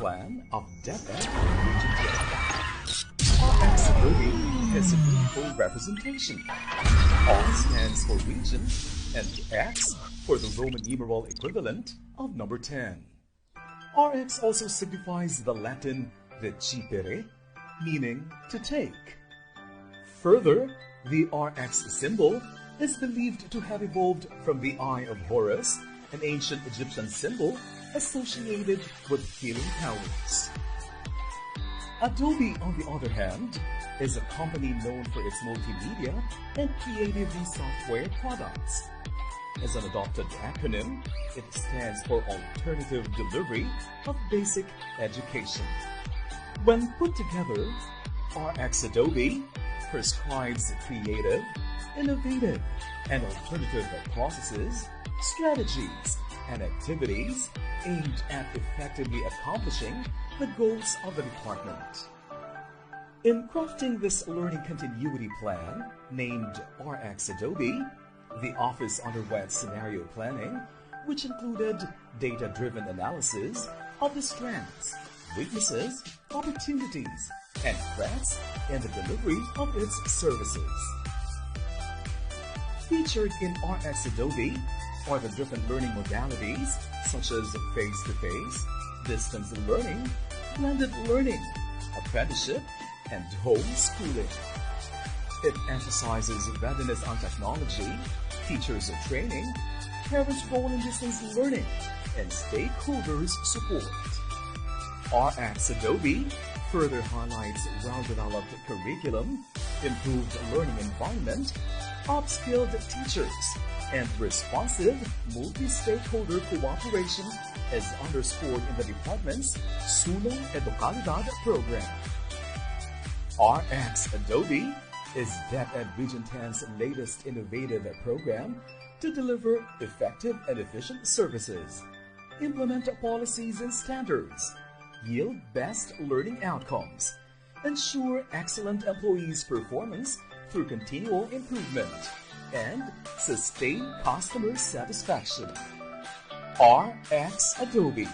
plan of DepEd Region 10. RX Adobe has a beautiful representation. R stands for region and X for the Roman numeral equivalent of number 10. RX also signifies the Latin recipere, meaning to take. Further, the RX symbol is believed to have evolved from the Eye of Horus, an ancient Egyptian symbol associated with healing powers. Adobe, on the other hand, is a company known for its multimedia and creative software products. As an adopted acronym, it stands for Alternative Delivery of Basic Education. When put together, RX Adobe prescribes creative, innovative, and alternative processes, strategies, and activities aimed at effectively accomplishing the goals of the department. In crafting this learning continuity plan, named RX Adobe, the office underwent scenario planning, which included data-driven analysis of the strengths, weaknesses, opportunities, and threats in the delivery of its services. Featured in RX Adobe are the different learning modalities such as face-to-face, distance learning, blended learning, apprenticeship, and homeschooling. It emphasizes readiness on technology, teachers training, parents' role in distance learning, and stakeholders support. RX Adobe further highlights well-developed curriculum, improved learning environment, upskilled teachers, and responsive multi-stakeholder cooperation as underscored in the department's Sulong Educalidad program. RX Adobe is DepEd Region 10's latest innovative program to deliver effective and efficient services, implement policies and standards, yield best learning outcomes, ensure excellent employees' performance through continual improvement, and sustain customer satisfaction. RX Adobe,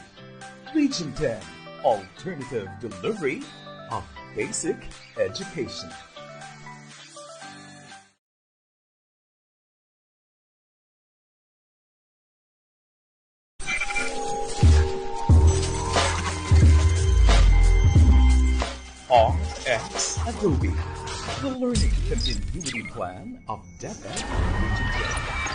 Region 10, Alternative Delivery of Basic Education. RX Adobe, the learning continuity plan of DepEd Region 10.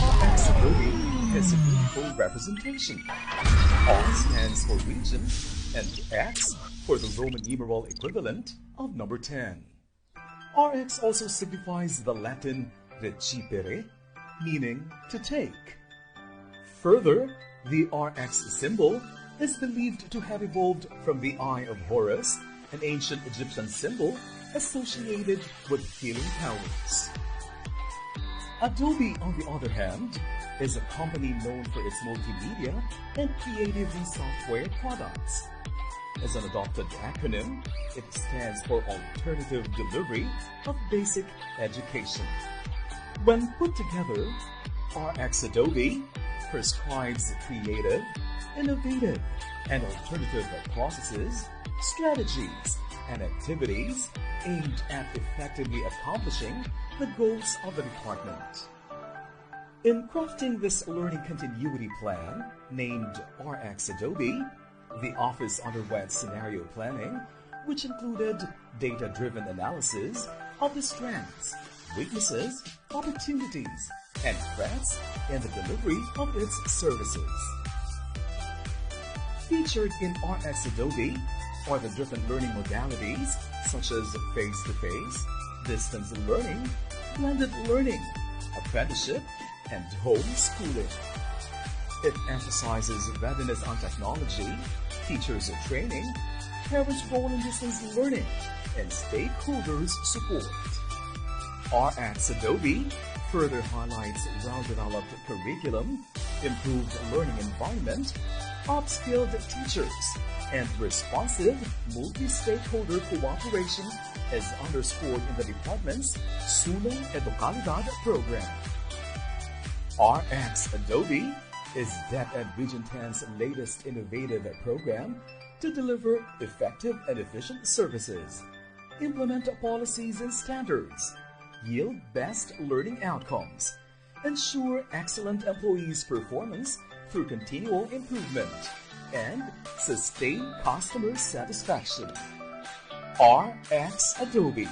RX Adobe has a beautiful representation. R stands for region and X for the Roman numeral equivalent of number 10. RX also signifies the Latin recipere, meaning to take. Further, the RX symbol is believed to have evolved from the Eye of Horus, an ancient Egyptian symbol associated with healing powers. Adobe, on the other hand, is a company known for its multimedia and creative software products. As an adopted acronym, it stands for Alternative Delivery of Basic Education. When put together, RX Adobe prescribes creative, innovative, and alternative processes, strategies, and activities aimed at effectively accomplishing the goals of the department. In crafting this learning continuity plan, named RX Adobe, the office underwent scenario planning, which included data-driven analysis of the strengths, weaknesses, opportunities, and threats in the delivery of its services. Featured in RX Adobe are the different learning modalities such as face-to-face, distance learning, blended learning, apprenticeship, and homeschooling. It emphasizes readiness on technology, teachers training, parents' role in distance learning, and stakeholders support. RX Adobe further highlights well-developed curriculum, improved learning environment, upskilled teachers, and responsive multi-stakeholder cooperation as underscored in the department's Sulong Educalidad program. RX Adobe is DepEd Region 10's latest innovative program to deliver effective and efficient services, implement policies and standards, yield best learning outcomes, ensure excellent employees' performance through continual improvement, and sustain customer satisfaction. RX Adobe,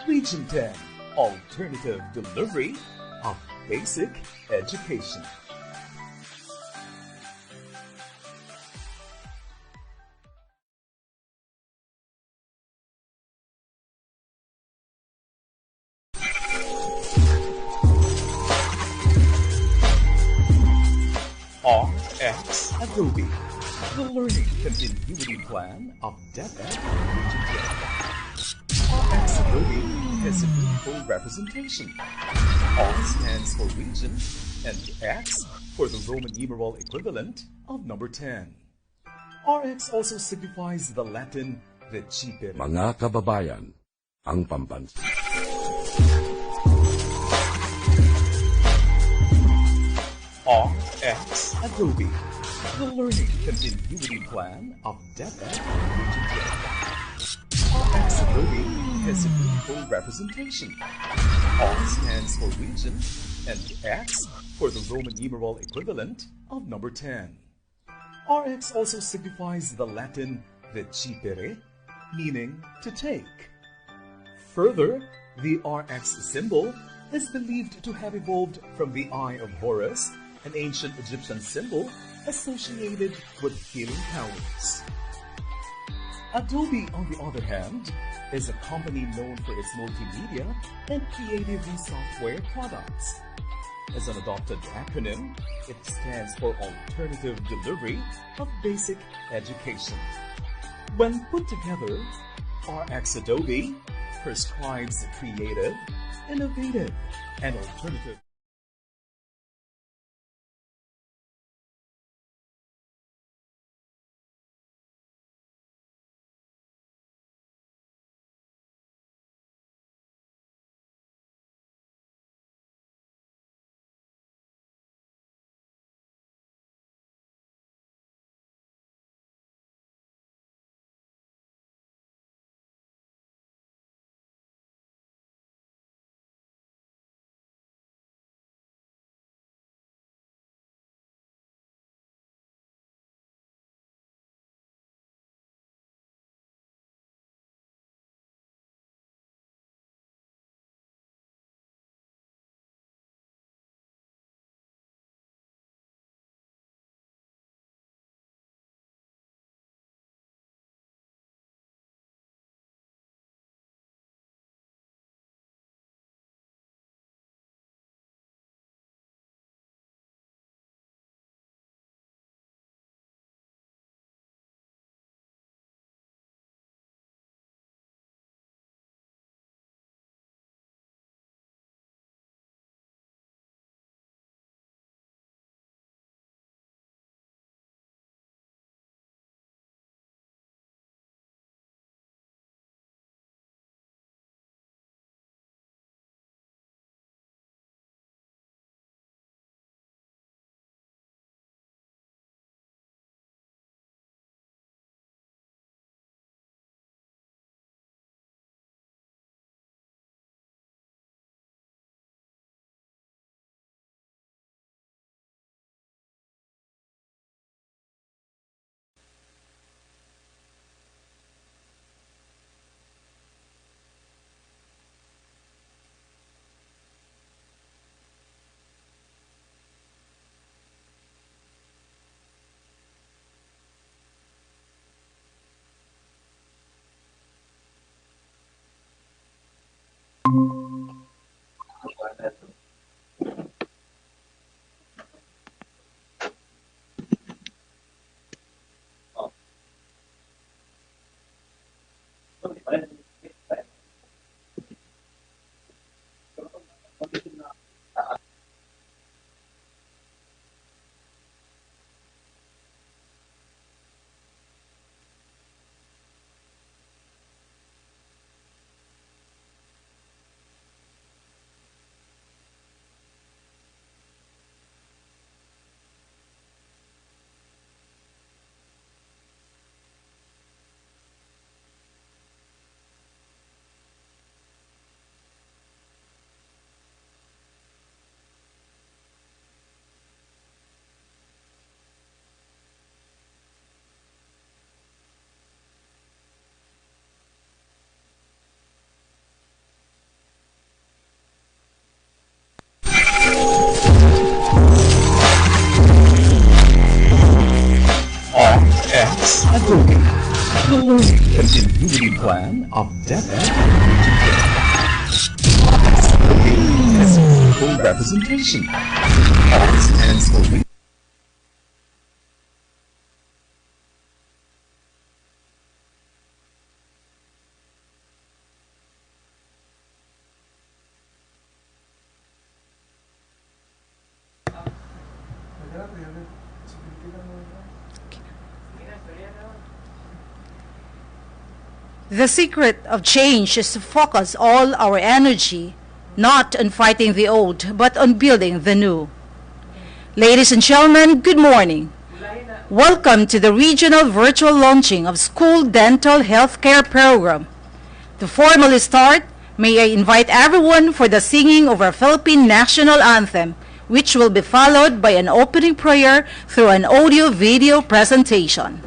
Region 10, alternative delivery of basic education. RX Adobe, the learning continuity plan of DepEd Region 10. RX Adobe has a meaningful representation. R stands for region and X for the Roman numeral equivalent of number 10. RX also signifies the Latin recipere. Mga kababayan, ang pambansa. RX Adobe, the learning continuity plan of DepEd Region 10. RX Adobe has a meaningful representation. R stands for region and X for the Roman numeral equivalent of number 10. RX also signifies the Latin recipere, meaning to take. Further, the RX symbol is believed to have evolved from the Eye of Horus, an ancient Egyptian symbol associated with healing powers. Adobe, on the other hand, is a company known for its multimedia and creative software products. As an adopted acronym, it stands for Alternative Delivery of Basic Education. When put together, RX Adobe prescribes creative, innovative, and alternative. Clan of DepEd has equal representation. R stands for The secret of change is to focus all our energy not on fighting the old, but on building the new. Ladies and gentlemen, good morning. Welcome to the regional virtual launching of School Dental Healthcare Program. To formally start, may I invite everyone for the singing of our Philippine National Anthem, which will be followed by an opening prayer through an audio-video presentation.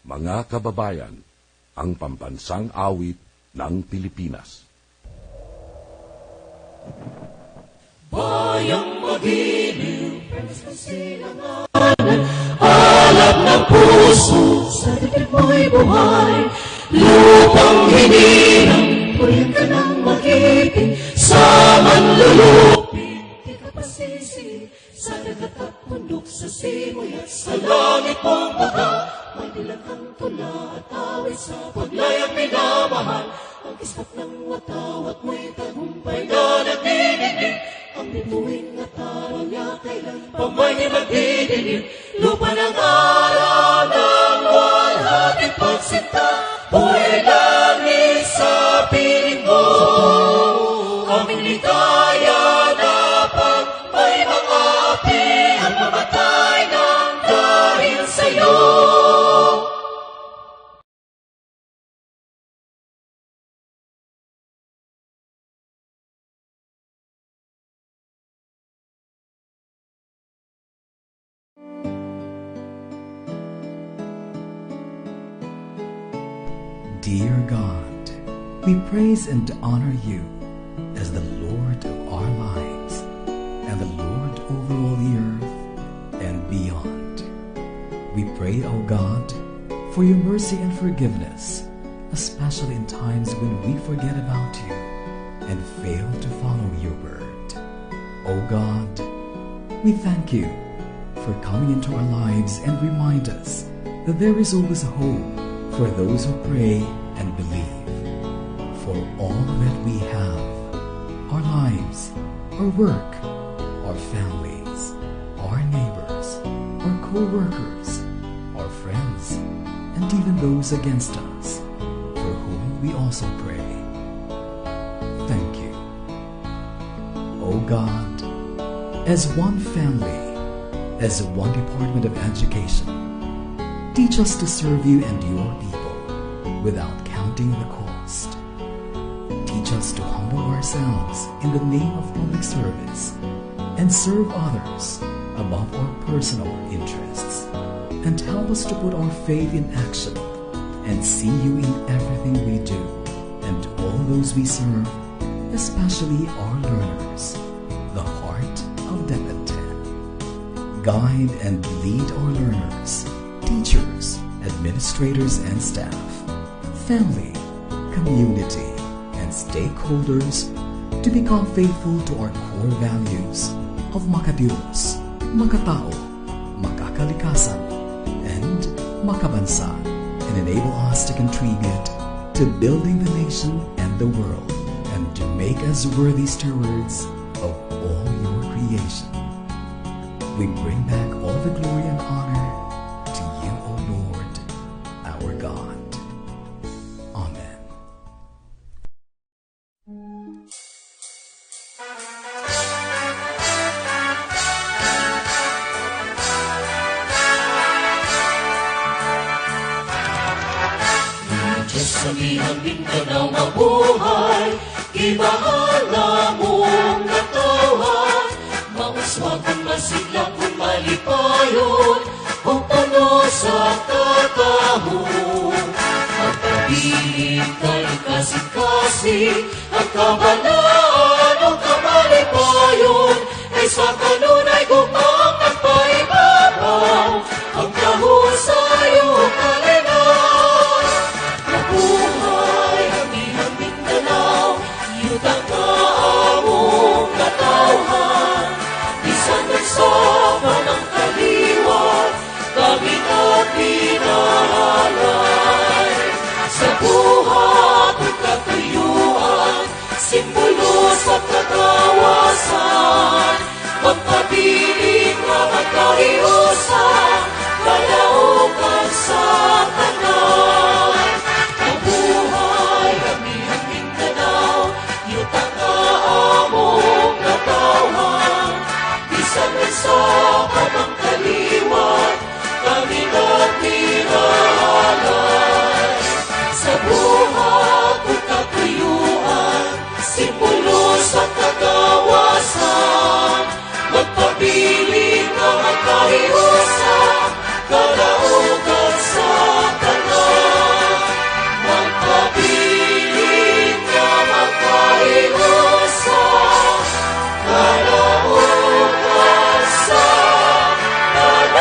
Mga kababayan, ang pambansang awit ng Pilipinas. Bayang magiliw, alab ng puso, sa dibdib mo'y buhay, lupang hinirang, purihan ka ng magiting, sa manlulupin, di ka pasisi, sa dagat at bundok, sa simoy at sa langit mong baga, may dilaghang tula at awit sa paglayang minamahal, ang kispat ng watawat mo'y tagumpay na nagdidinig, ang bituin at araw niya kailan pa may magdidinig, lupa ng araw ng walhating pagsinta, buhay langit sa piling mo, aming ligaya na pag may mga api ang mamatay ng dahil sa'yo. Dear God, we praise and honor you as the Lord of our lives and the Lord over all the earth and beyond. We pray, O God, for your mercy and forgiveness, especially in times when we forget about you and fail to follow your word. O God, we thank you for coming into our lives and remind us that there is always hope for those who pray and believe. For all that we have, our lives, our work, our families, our neighbors, our co-workers, our friends, and even those against us, for whom we also pray. Thank you. O God, as one family, as one Department of Education, teach us to serve you and your people without counting the cost. Teach us to humble ourselves in the name of public service and serve others above our personal interests. And help us to put our faith in action and see you in everything we do and all those we serve, especially our learners, the heart of DepEd. Guide and lead our learners, teachers, administrators and staff, family, community, and stakeholders to become faithful to our core values of makadiyos, makatao, makakalikasan, and makabansa, and enable us to contribute to building the nation and the world and to make us worthy stewards of all your creation. We bring back all the glory and honor to you, O Lord, our God. Amen. Diyos sa bihang Mindanao mabuhay, ibahala mong katawan, mauswa kung masigla kung malipayon, kung tano sa katahon. Magpabilig kay kasing-kasing, ang kabalaan o kamalipayon, ay sa kanunay gupang nagpaibabaw, ang kahusayo kalinan. Mabuhay ang bihang Mindanao, yutang na among katawhan, bisan nagsapan ang kaliwat, kami na pinahalay. Sa buhat at katuyuan, simbolo sa katawasan, magpabiling na magkahiusan, kalaukan sa tanan. Mabuhay ang bihang Mindanao, yutang na among katawhan, bisan nagsapan ang kaliwat, kami na pinahalay. Sa buhat at katuyuan, simbolo sa kagawasan, magpabiling na magkahiusan, kalaukan sa tanan. Magpabiling na magkahiusan, kalaukan sa tanan.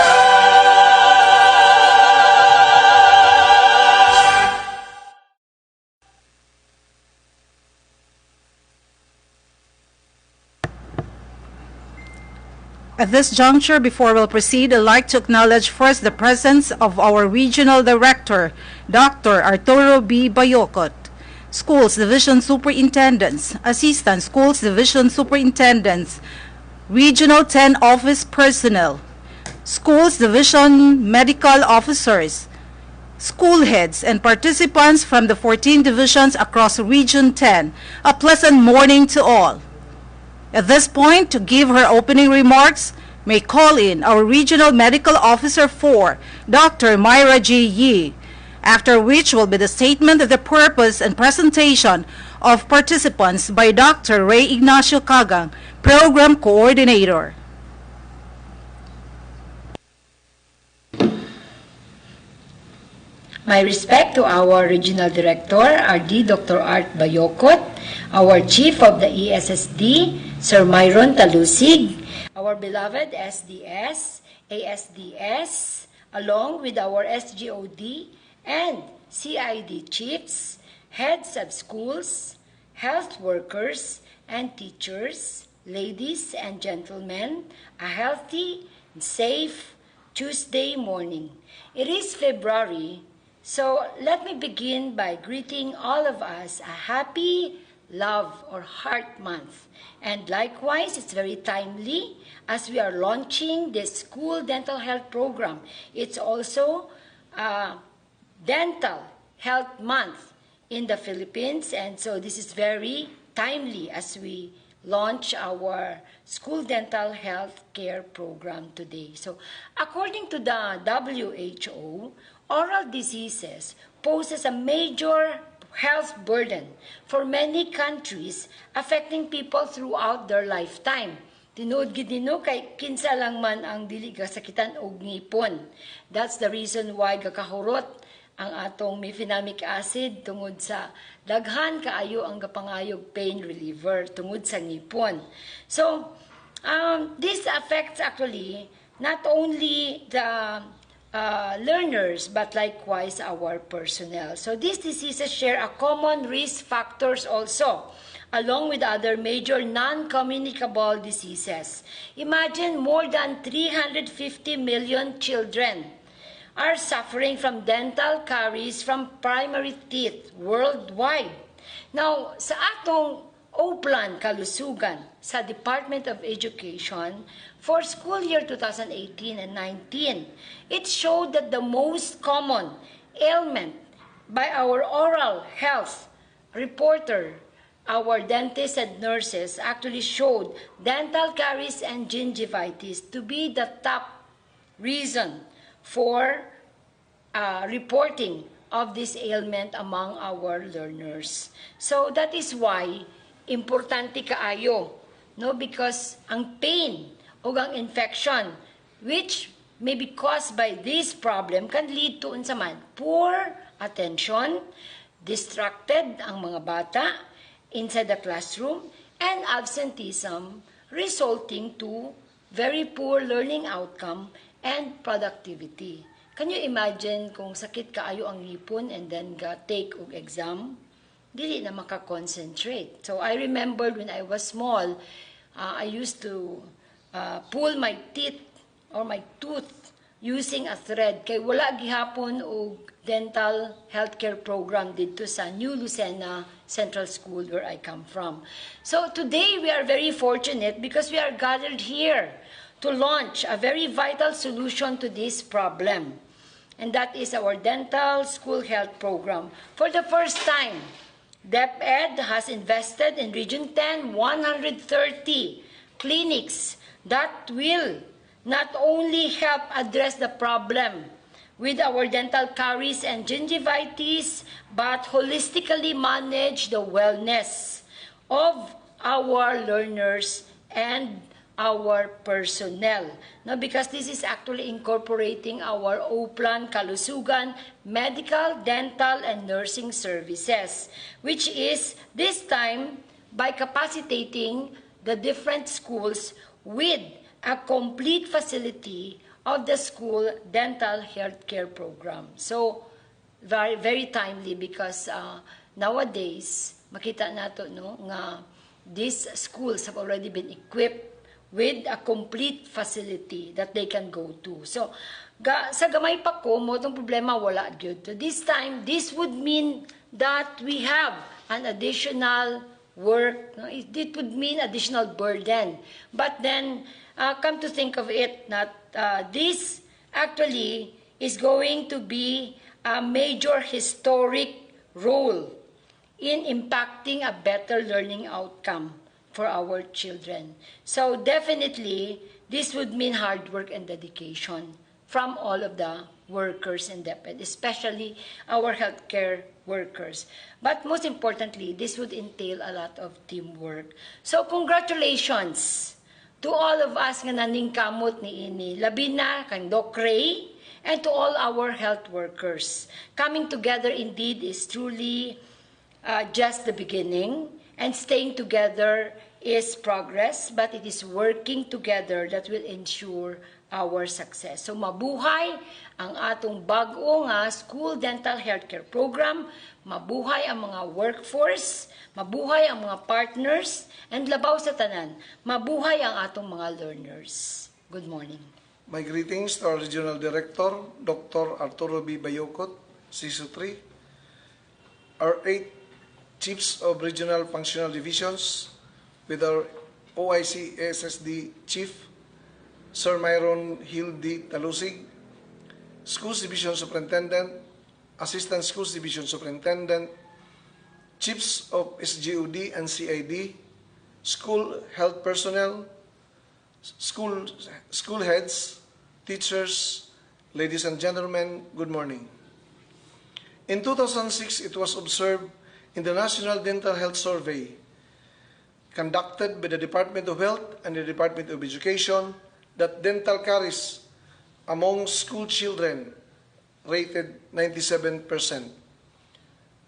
At this juncture, before we'll proceed, I'd like to acknowledge first the presence of our Regional Director, Dr. Arturo B. Bayocot, Schools Division Superintendents, Assistant Schools Division Superintendents, Regional 10 Office Personnel, Schools Division Medical Officers, school heads, and participants from the 14 divisions across Region 10. A pleasant morning to all. At this point, to give her opening remarks, may call in our Regional Medical Officer 4, Dr. Myra G. Yee, after which will be the statement of the purpose and presentation of participants by Dr. Ray Ignacio Cagang, Program Coordinator. My respect to our Regional Director, RD Dr. Art Bayocot, our Chief of the ESSD, Sir Myron Talusig, our beloved SDS, ASDS, along with our SGOD and CID chiefs, heads of schools, health workers, and teachers, ladies and gentlemen, a healthy and safe Tuesday morning. It is February, so let me begin by greeting all of us a happy Love or Heart Month. And likewise, it's very timely as we are launching this school dental health program. It's also Dental Health Month in the Philippines, and so this is very timely as we launch our school dental health care program today. So according to the WHO, oral diseases poses a major health burden for many countries, affecting people throughout their lifetime. Tinuod gid nino kay kinsa lang man ang dili kasakitan og ngipon. That's the reason why gakahurot ang atong mefenamic acid tungod sa daghan kaayo ang gapangayog pain reliever tungod sa ngipon. So this affects actually not only the learners, but likewise our personnel. So these diseases share a common risk factors also, along with other major non-communicable diseases. Imagine more than 350 million children are suffering from dental caries from primary teeth worldwide. Now, sa atong Oplan, Kalusugan sa Department of Education for school year 2018 and 19. It showed that the most common ailment by our oral health reporter, our dentists and nurses, actually showed dental caries and gingivitis to be the top reason for reporting of this ailment among our learners. So that is why importante kaayo, no, because ang pain o ang infection which may be caused by this problem can lead to unsa man poor attention, distracted ang mga bata inside the classroom, and absenteeism resulting to very poor learning outcome and productivity. Can you imagine kung sakit kaayo ang ngipon and then take og exam? Dili na makakoncentrate. So I remembered when I was small, I used to pull my teeth or my tooth using a thread. Kay wala gihapon og dental healthcare program dito sa New Lucena Central School where I come from. So today we are very fortunate because we are gathered here to launch a very vital solution to this problem. And that is our dental school health program. For the first time, DepEd has invested in Region 10 130 clinics that will not only help address the problem with our dental caries and gingivitis, but holistically manage the wellness of our learners and our personnel. No, because this is actually incorporating our Oplan Kalusugan medical, dental, and nursing services, which is this time by capacitating the different schools with a complete facility of the school dental healthcare program. So, very, very timely because nowadays, makita nato no, nga these schools have already been equipped with a complete facility that they can go to. So, sa gamay pa ko, mo itong problema wala gyud. So this time, this would mean that we have an additional work. No? It would mean additional burden. But then, come to think of it, that this actually is going to be a major historic role in impacting a better learning outcome for our children. So definitely, this would mean hard work and dedication from all of the workers in DepEd, especially our healthcare workers. But most importantly, this would entail a lot of teamwork. So congratulations to all of us nga naningkamot ni ini. Labi na kang Doc Ray and to all our health workers. Coming together indeed is truly just the beginning, and staying together is progress, but it is working together that will ensure our success. So mabuhay ang atong bag-o nga school dental healthcare program, mabuhay ang mga workforce, mabuhay ang mga partners, and labaw sa tanan, mabuhay ang atong mga learners. Good morning. My greetings to our Regional Director, Dr. Arturo B. Bayokot, CISO 3, our 8 Chiefs of Regional Functional Divisions, with our OIC ASSD Chief, Sir Myron Hill D. Talusig, Schools Division Superintendent, Assistant Schools Division Superintendent, Chiefs of SGOD and CID, School Health Personnel, School Heads, Teachers, ladies and gentlemen, good morning. In 2006, it was observed in the National Dental Health Survey conducted by the Department of Health and the Department of Education that dental caries among school children rated 97%.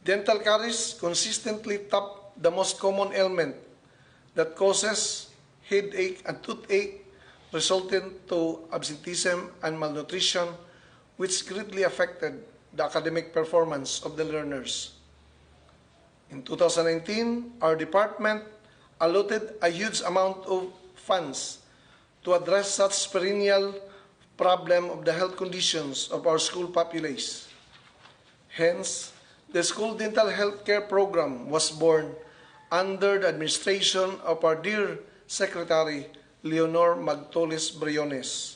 Dental caries consistently top the most common ailment that causes headache and toothache, resulting to absenteeism and malnutrition, which greatly affected the academic performance of the learners. In 2019, our department allotted a huge amount of funds to address such perennial problem of the health conditions of our school populace. Hence, the school dental health care program was born under the administration of our dear Secretary, Leonor Magtolis Briones.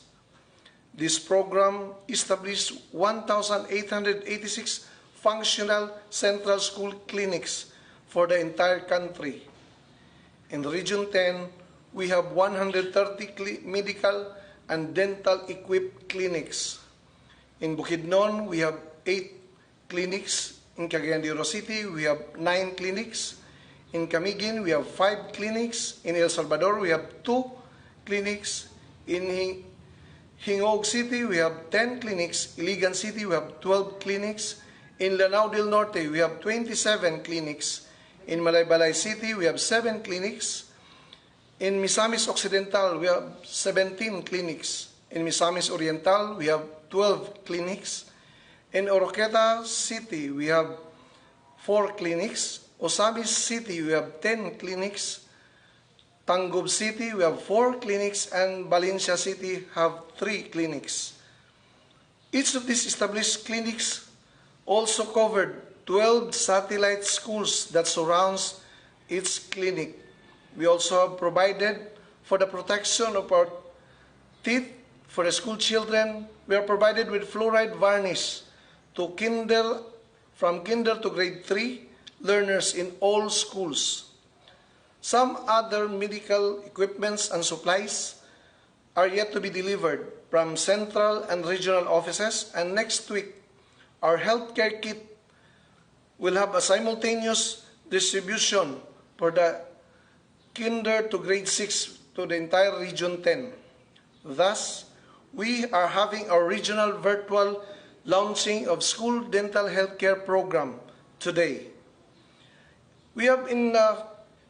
This program established 1,886 functional central school clinics for the entire country. In Region 10, we have 130 medical and dental equipped clinics. In Bukidnon, we have 8 clinics. In Cagayan de Oro City, we have 9 clinics. In Camiguin, we have 5 clinics. In El Salvador, we have 2 clinics. In Hingog City, we have 10 clinics. Iligan City, we have 12 clinics. In Lanao del Norte, we have 27 clinics. In Malaybalay City, we have 7 clinics. In Misamis Occidental, we have 17 clinics. In Misamis Oriental, we have 12 clinics. In Oroqueta City, we have 4 clinics. Osamis City, we have 10 clinics. Tangub City, we have 4 clinics. And Valencia City have 3 clinics. Each of these established clinics also covered 12 satellite schools that surrounds its clinic. We also have provided for the protection of our teeth for the school children. We are provided with fluoride varnish to from kinder to grade 3 learners in all schools. Some other medical equipments and supplies are yet to be delivered from central and regional offices, and next week, our healthcare kit will have a simultaneous distribution for the kinder to grade 6 to the entire Region 10. Thus, we are having our regional virtual launching of school dental healthcare program today. We have in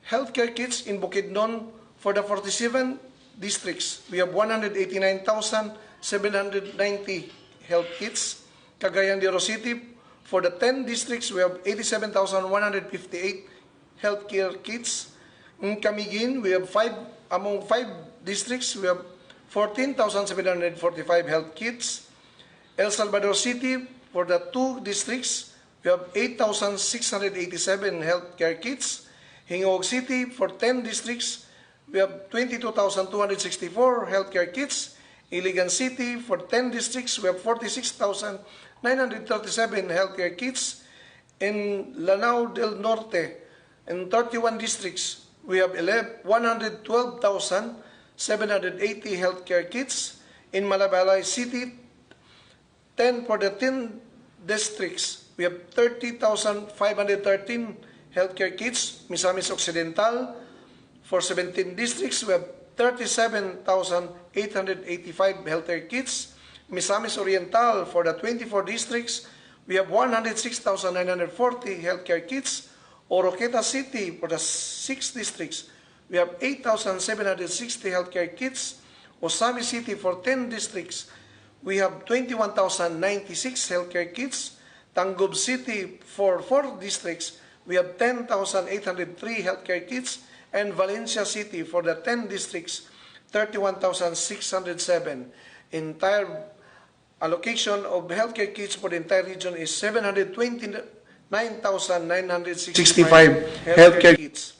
healthcare kits in Bukidnon for the 47 districts. We have 189,790 health kits. Cagayan de Oro City, for the 10 districts, we have 87,158 healthcare kits. In Camiguin, we have among 5 districts, we have 14,745 health kits. El Salvador City, for the 2 districts, we have 8,687 healthcare kits. Hingog City, for 10 districts, we have 22,264 healthcare kits. Iligan City, for 10 districts, we have 46,937 healthcare kits. In Lanao del Norte, in 31 districts, we have 112,780 healthcare kits. In Malaybalay City, for the 10 districts, we have 30,513 healthcare kits. Misamis Occidental, for 17 districts, we have 37,885 healthcare kits. Misamis Oriental, for the 24 districts, we have 106,940 healthcare kits. Oroqueta City, for the 6 districts, we have 8,760 healthcare kits. Osamis City, for 10 districts, we have 21,096 healthcare kits. Tangub City, for 4 districts, we have 10,803 healthcare kits. And Valencia City, for the 10 districts, 31,607. Entire allocation of healthcare kits for the entire region is 729,965 healthcare kits.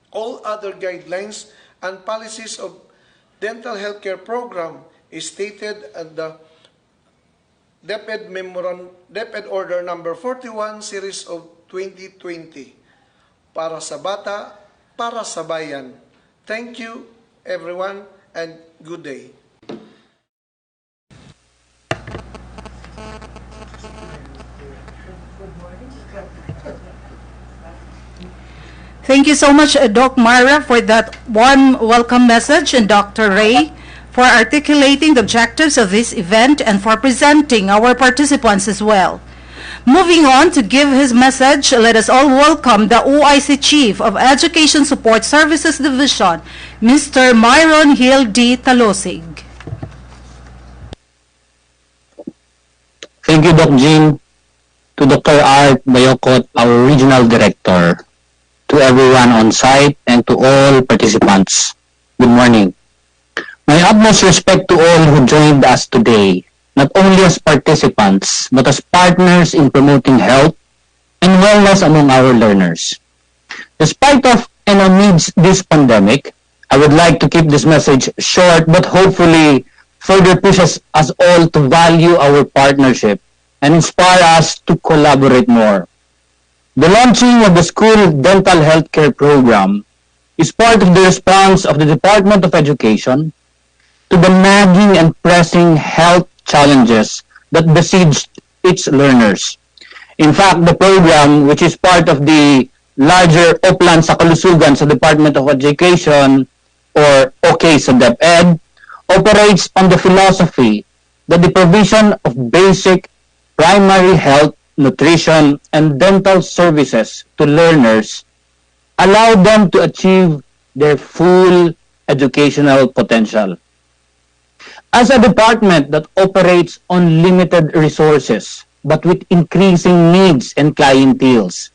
All other guidelines and policies of dental healthcare program is stated at the DepEd Order number 41 series of 2020. Para sa bata, para sa bayan. Thank you, everyone, and good day. Thank you so much, Doc Myra, for that warm welcome message, and Dr. Ray for articulating the objectives of this event and for presenting our participants as well. Moving on to give his message, let us all welcome the OIC Chief of Education Support Services Division, Mr. Myron Hill D. Talosig. Thank you, Doc Jean, to Dr. Art Bayokot, our Regional Director, to everyone on site, and to all participants. Good morning. My utmost respect to all who joined us today, not only as participants, but as partners in promoting health and wellness among our learners. Despite of and amidst this pandemic, I would like to keep this message short but hopefully further pushes us all to value our partnership and inspire us to collaborate more. The launching of the school dental healthcare program is part of the response of the Department of Education to the nagging and pressing health challenges that besieged its learners. In fact, the program, which is part of the larger Oplan sa Kalusugan sa Department of Education, or OK sa DepEd, operates on the philosophy that the provision of basic primary health, nutrition, and dental services to learners allow them to achieve their full educational potential. As a department that operates on limited resources, but with increasing needs and clienteles,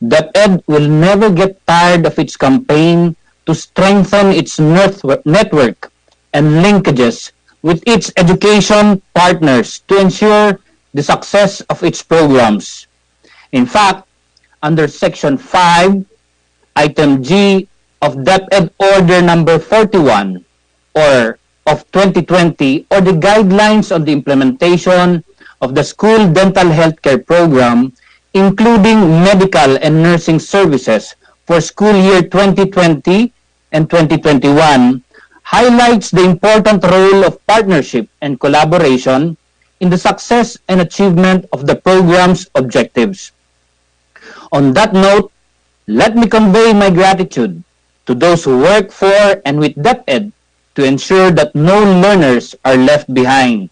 DepEd will never get tired of its campaign to strengthen its network and linkages with its education partners to ensure the success of its programs. In fact, under Section 5, Item G of DepEd Order Number 41, or of 2020, or the guidelines on the implementation of the school dental healthcare program, including medical and nursing services for school year 2020 and 2021, highlights the important role of partnership and collaboration in the success and achievement of the program's objectives. On that note, let me convey my gratitude to those who work for and with DepEd to ensure that no learners are left behind.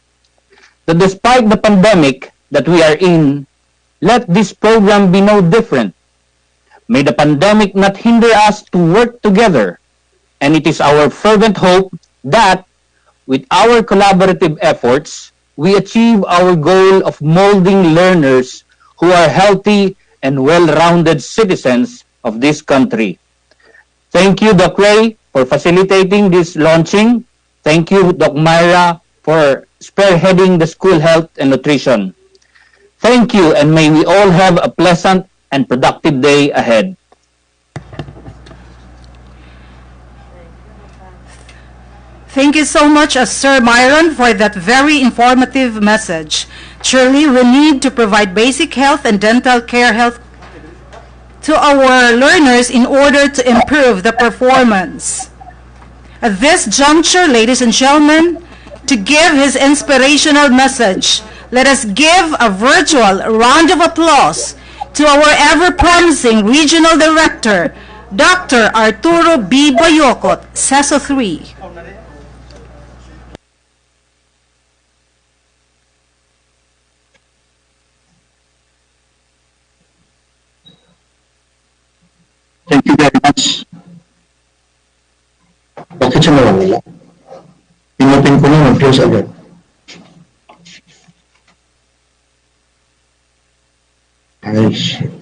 That despite the pandemic that we are in, let this program be no different. May the pandemic not hinder us to work together, and it is our fervent hope that, with our collaborative efforts, we achieve our goal of molding learners who are healthy and well-rounded citizens of this country. Thank you, Doc Ray, for facilitating this launching. Thank you, Doc Myra, for spearheading the school health and nutrition. Thank you, and may we all have a pleasant and productive day ahead. Thank you so much, Sir Myron, for that very informative message. Surely, we need to provide basic health and dental care health to our learners in order to improve the performance. At this juncture, ladies and gentlemen, to give his inspirational message, let us give a virtual round of applause to our ever-promising Regional Director, Dr. Arturo B. Bayocot, CESO 3. Thank you very much. Bakit siya nawawala? Pinutin ko na mag-close agad. Ay, shit.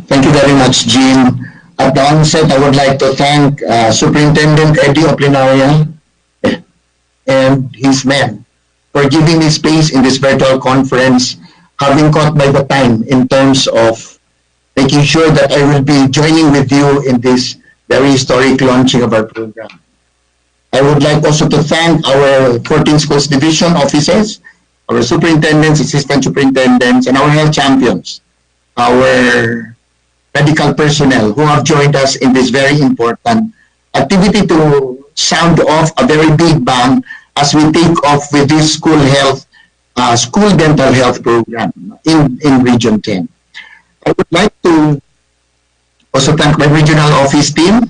Thank you very much, Jean. At the onset, I would like to thank Superintendent Eddie Oplinaria and his men for giving me space in this virtual conference, having caught by the time in terms of making sure that I will be joining with you in this very historic launching of our program. I would like also to thank our 14 schools division offices, our superintendents, assistant superintendents, and our health champions, our medical personnel who have joined us in this very important activity to sound off a very big bang as we take off with this school dental health program in Region 10. I would like to also thank my regional office team,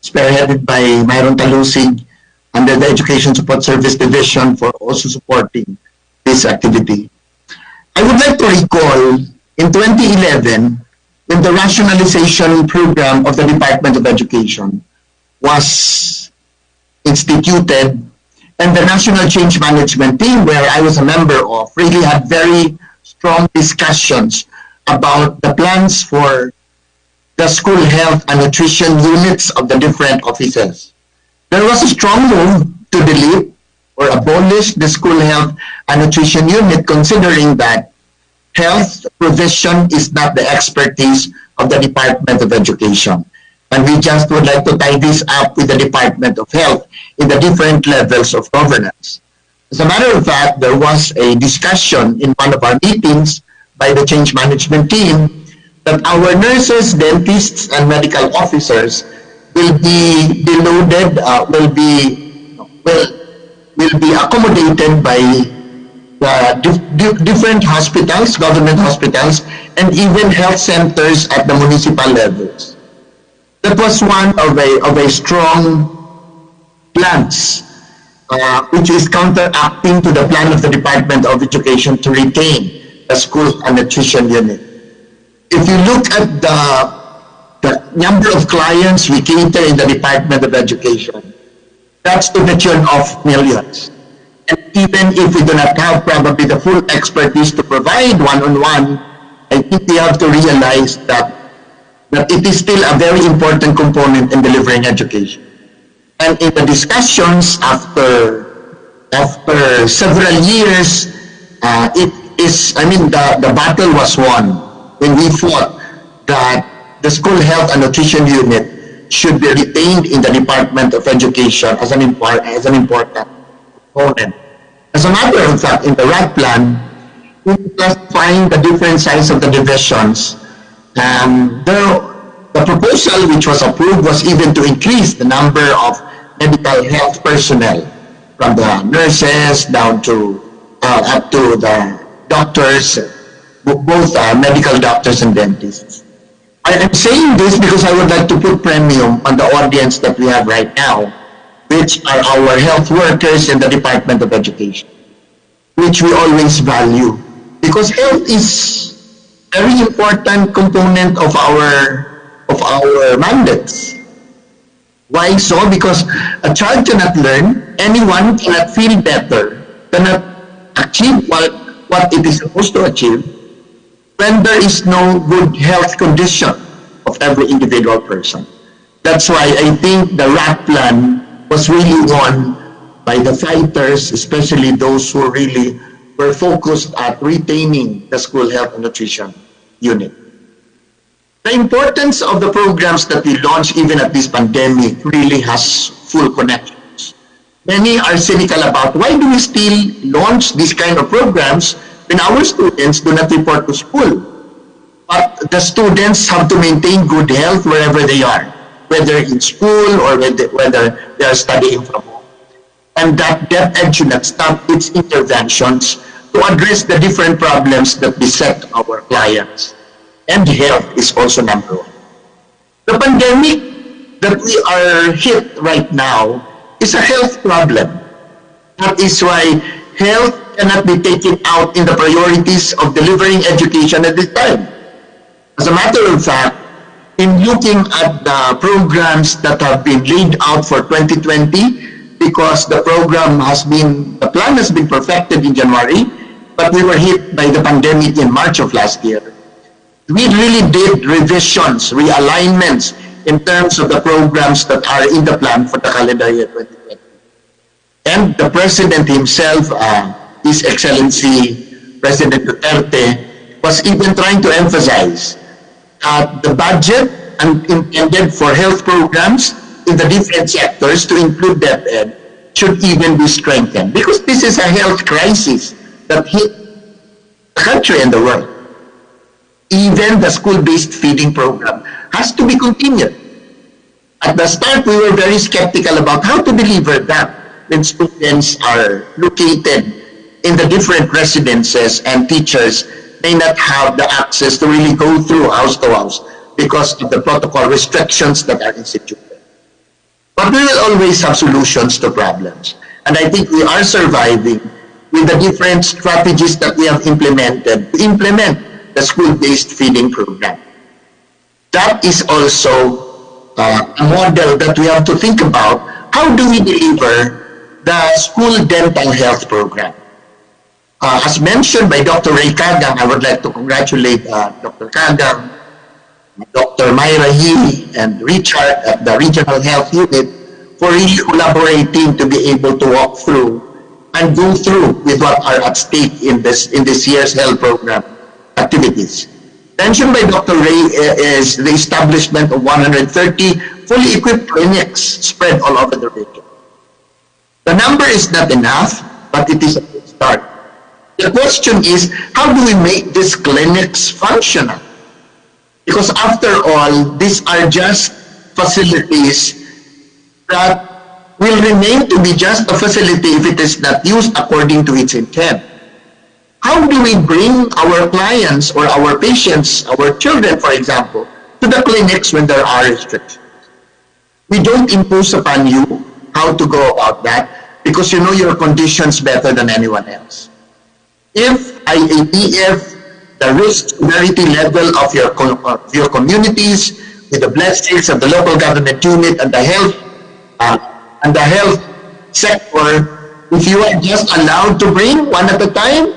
spearheaded by Myron Talusig under the Education Support Service Division, for also supporting this activity. I would like to recall in 2011, when the rationalization program of the Department of Education was instituted, and the National Change Management Team, where I was a member of, really had very strong discussions about the plans for the school health and nutrition units of the different offices. There was a strong move to delete or abolish the school health and nutrition unit, considering that health provision is not the expertise of the Department of Education. And we just would like to tie this up with the Department of Health in the different levels of governance. As a matter of fact, there was a discussion in one of our meetings by the change management team that our nurses, dentists, and medical officers will be deloaded, will be accommodated by different hospitals, government hospitals, and even health centers at the municipal levels. That was one of a strong plans, which is counteracting to the plan of the Department of Education to retain the school and nutrition unit. If you look at the number of clients we cater in the Department of Education, that's to the tune of millions. And even if we do not have probably the full expertise to provide one-on-one, I think we have to realize that it is still a very important component in delivering education. And in the discussions after several years, the battle was won when we fought that the school health and nutrition unit should be retained in the Department of Education as an important component. As a matter of fact, in the RAP plan, we classifying the different size of the divisions. The proposal which was approved was even to increase the number of medical health personnel, from the nurses down to up to the doctors, both medical doctors and dentists. I am saying this because I would like to put premium on the audience that we have right now, which are our health workers in the Department of Education, which we always value, because health is a very important component of our mandates. Why so? Because a child cannot learn, anyone cannot feel better, cannot achieve what it is supposed to achieve when there is no good health condition of every individual person. That's why I think the RAP plan was really won by the fighters, especially those who really were focused at retaining the school health and nutrition unit. The importance of the programs that we launch even at this pandemic really has full connections. Many are cynical about why do we still launch these kind of programs when our students do not report to school. But the students have to maintain good health wherever they are, whether in school or whether they are studying from home. And that DepEd should not stop its interventions to address the different problems that beset our clients. And health is also number one. The pandemic that we are hit right now is a health problem. That is why health cannot be taken out in the priorities of delivering education at this time. As a matter of fact, in looking at the programs that have been laid out for 2020, because the plan has been perfected in January, but we were hit by the pandemic in March of last year. We really did revisions, realignments in terms of the programs that are in the plan for the calendar year 2020. And the President himself, His Excellency President Duterte, was even trying to emphasize that the budget intended for health programs in the different sectors, to include DepEd, should even be strengthened, because this is a health crisis that hit the country and the world. Even the school-based feeding program has to be continued. At the start, we were very skeptical about how to deliver that when students are located in the different residences and teachers may not have the access to really go through house to house because of the protocol restrictions that are instituted. But we will always have solutions to problems. And I think we are surviving with the different strategies that we have implemented to implement the school-based feeding program. That is also a model that we have to think about. How do we deliver the school dental health program? As mentioned by Dr. Ray Kagang, I would like to congratulate Dr. Kagang, Dr. Myra He, and Richard at the Regional Health Unit for really collaborating to be able to walk through and go through with what are at stake in this year's health program activities. Mentioned by Dr. Ray is the establishment of 130 fully equipped clinics spread all over the region. The number is not enough, but it is a good start. The question is, how do we make these clinics functional? Because after all, these are just facilities that will remain to be just a facility if it is not used according to its intent. How do we bring our clients or our patients, our children, for example, to the clinics when there are restrictions? We don't impose upon you how to go about that because you know your conditions better than anyone else. If the risk severity level of your communities, with the blessings of the local government unit and the health sector, if you are just allowed to bring one at a time,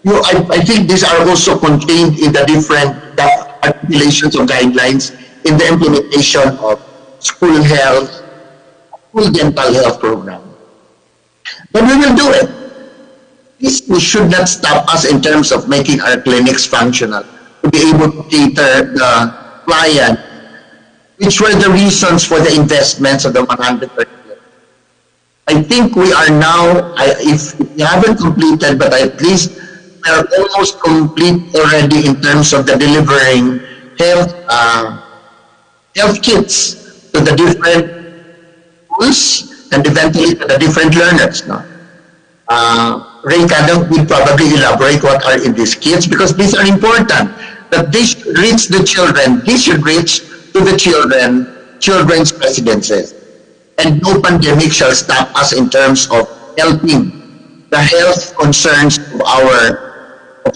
I think these are also contained in the different articulations of guidelines in the implementation of school dental health program. But we will do it. This should not stop us in terms of making our clinics functional, to be able to cater the client, which were the reasons for the investments of the 130. I think we are now, if we haven't completed, but at least we are almost complete already in terms of the delivering health kits to the different schools and eventually to the different learners. No? Ray Kadang will probably elaborate what are in these kits because these are important. That they should reach the children. They should reach to the children's residences. And no pandemic shall stop us in terms of helping the health concerns of our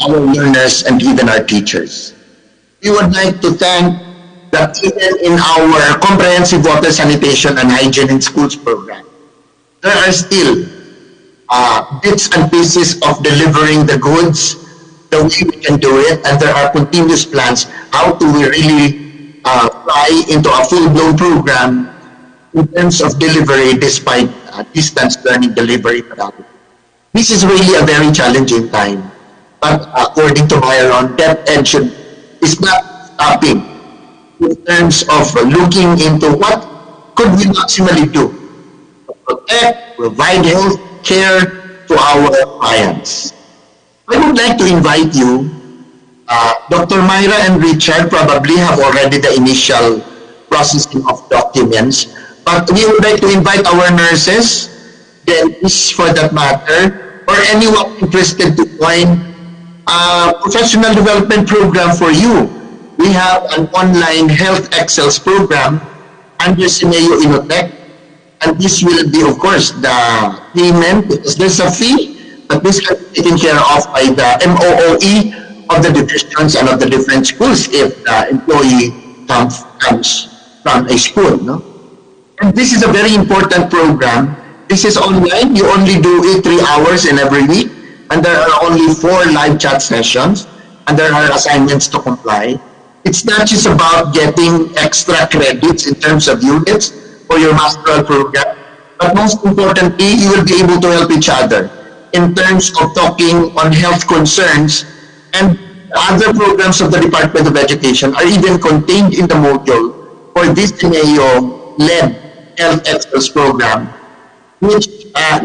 learners and even our teachers. We would like to thank that even in our comprehensive water sanitation and hygiene in schools program, there are still bits and pieces of delivering the goods the way we can do it, and there are continuous plans how to we really fly into a full-blown program in terms of delivery despite distance learning delivery. This is really a very challenging time, but according to Myron, DepEd is not stopping in terms of looking into what could we maximally do to protect, provide health care to our clients. I would like to invite you, Dr. Myra and Richard probably have already the initial processing of documents, but we would like to invite our nurses, dentists for that matter, or anyone interested to join a professional development program for you. We have an online Health Excels program under Simeo Innotech, and this will be, of course, the payment, because there's a fee, but this can be taken care of by the MOOE of the divisions and of the different schools if the employee comes from a school. No? And this is a very important program. This is online. You only do it 3 hours in every week, and there are only 4 live chat sessions, and there are assignments to comply. It's not just about getting extra credits in terms of units for your masteral program, but most importantly, you will be able to help each other in terms of talking on health concerns, and other programs of the Department of Education are even contained in the module for this Simeo-led Health Excels program, which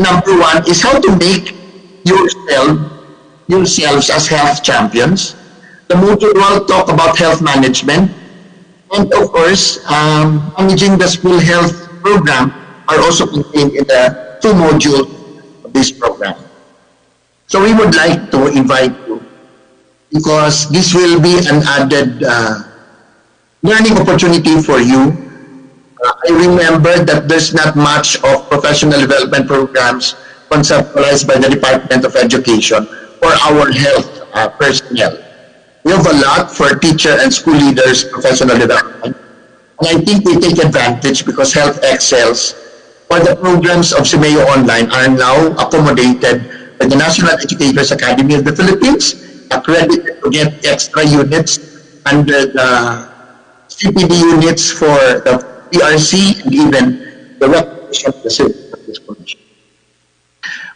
number 1 is how to make yourselves as health champions. The module will talk about health management, and of course, managing the school health program are also contained in the 2 modules of this program. So we would like to invite you, because this will be an added learning opportunity for you. I remember that there's not much of professional development programs conceptualized by the Department of Education for our health personnel. We have a lot for teacher and school leaders professional development. And I think we take advantage because Health Excels or the programs of Simeo Online are now accommodated by the National Educators Academy of the Philippines, accredited to get extra units under the CPD units for the PRC and even the recognition of the Civil Service Commission.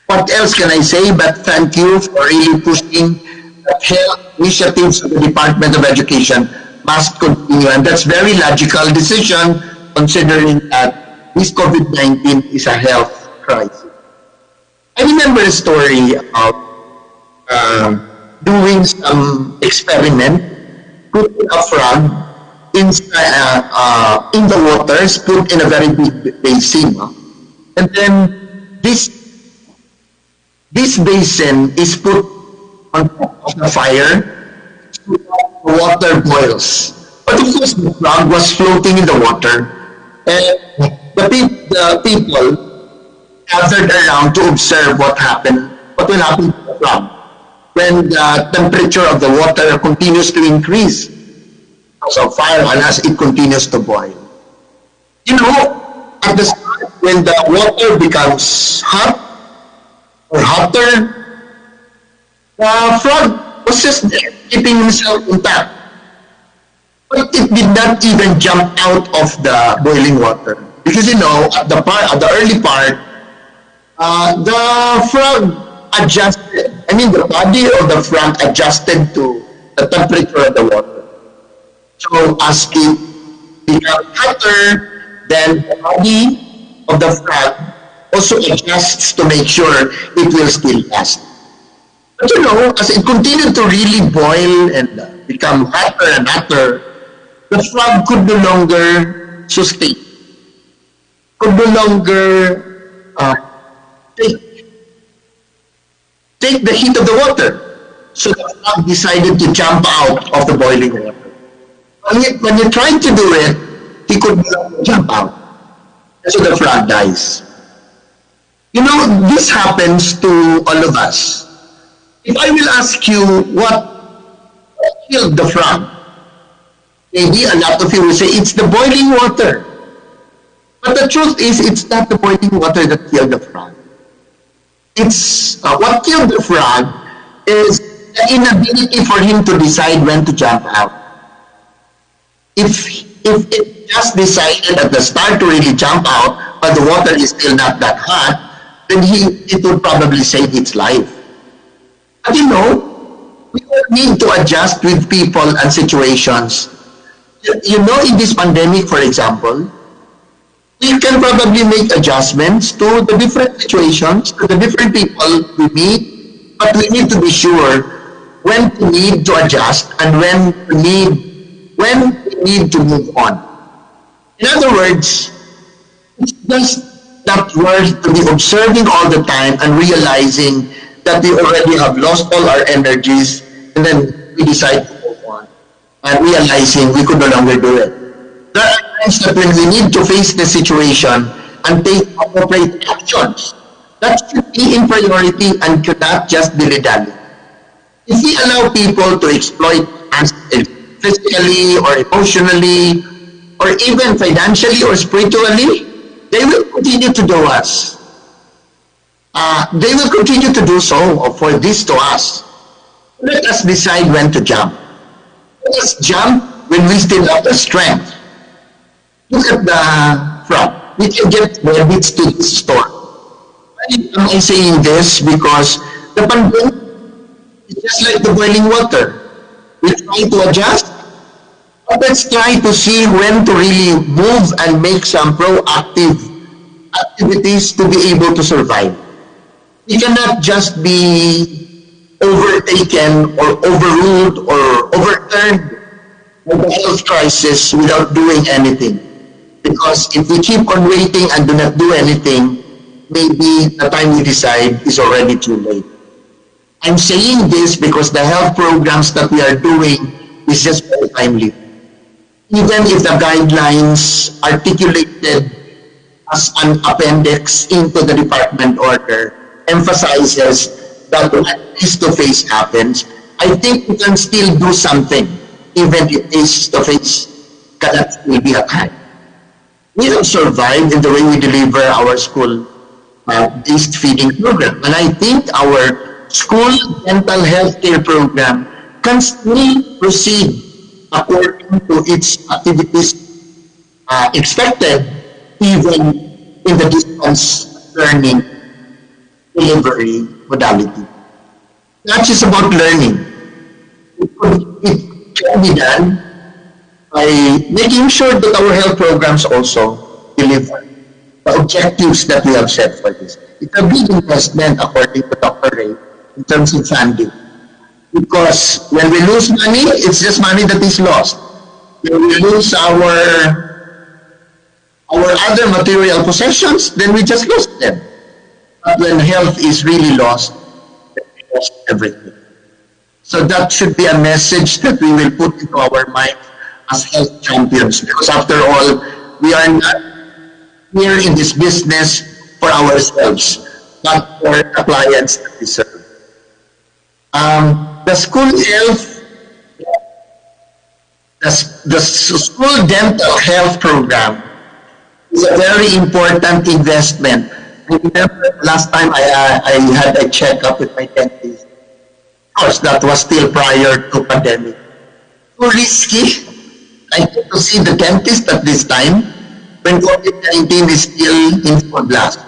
What else can I say but thank you for really pushing that health initiatives of the Department of Education must continue, and that's very logical decision considering that this COVID-19 is a health crisis. I remember a story about doing some experiment, putting a frog in the waters, put in a very big basin, and then this basin is put on top of the fire, so the water boils. But of course, the frog was floating in the water, and the people gathered around to observe what will happen to the frog when the temperature of the water continues to increase because of fire and as it continues to boil. You know, at the start, when the water becomes hot or hotter, the frog was just there, keeping himself intact. But it did not even jump out of the boiling water. Because you know, at the early part, the frog adjusted. I mean, the body of the frog adjusted to the temperature of the water. So as it becomes hotter, then the body of the frog also adjusts to make sure it will still last. But you know, as it continued to really boil and become hotter and hotter, the frog could no longer sustain, could no longer take the heat of the water. So the frog decided to jump out of the boiling water. When he tried to do it, he could no longer jump out. And so the frog dies. You know, this happens to all of us. If I will ask you what killed the frog, maybe a lot of you will say it's the boiling water. But the truth is, it's not the boiling water that killed the frog. It's what killed the frog is the inability for him to decide when to jump out. If it just decided at the start to really jump out, but the water is still not that hot, then it would probably save its life. But you know, we don't need to adjust with people and situations. You know, in this pandemic, for example, we can probably make adjustments to the different situations, to the different people we meet, but we need to be sure when we need to adjust and when we need to move on. In other words, it's just not worth to be observing all the time and realizing that we already have lost all our energies, and then we decide to move on and realizing we could no longer do it. There are times that when we need to face the situation and take appropriate actions, that should be in priority and should not just be redundant. If we allow people to exploit us physically or emotionally or even financially or spiritually, they will continue to do us. They will continue to do so for this to us. Let us decide when to jump. Let us jump when we still have the strength. Look at the frog. We can get rabbits to the store. Why am I saying this? Because the pandemic is just like the boiling water. We try to adjust, but let's try to see when to really move and make some proactive activities to be able to survive. We cannot just be overtaken or overruled or overturned by the health crisis without doing anything. Because if we keep on waiting and do not do anything, maybe the time we decide is already too late. I'm saying this because the health programs that we are doing is just very timely. Even if the guidelines articulated as an appendix into the department order emphasizes that when face-to-face happens, I think we can still do something, even if face-to-face cannot still be at hand. We have survived in the way we deliver our school-based feeding program. And I think our school dental health care program can still proceed according to its activities expected, even in the distance learning delivery modality. Not just about learning. It can be done by making sure that our health programs also deliver the objectives that we have set for this. It's a big investment, according to Dr. Ray, in terms of funding. Because when we lose money, it's just money that is lost. When we lose our other material possessions, then we just lose them. But when health is really lost, then we lost everything. So that should be a message that we will put into our mind as health champions. Because after all, we are not here in this business for ourselves, but for the clients that we serve. The school health, the school dental health program is a very important investment. I remember last time I had a checkup with my dentist. Of course, that was still prior to pandemic. So risky. I get to see the dentist at this time when COVID-19 is still in full blast.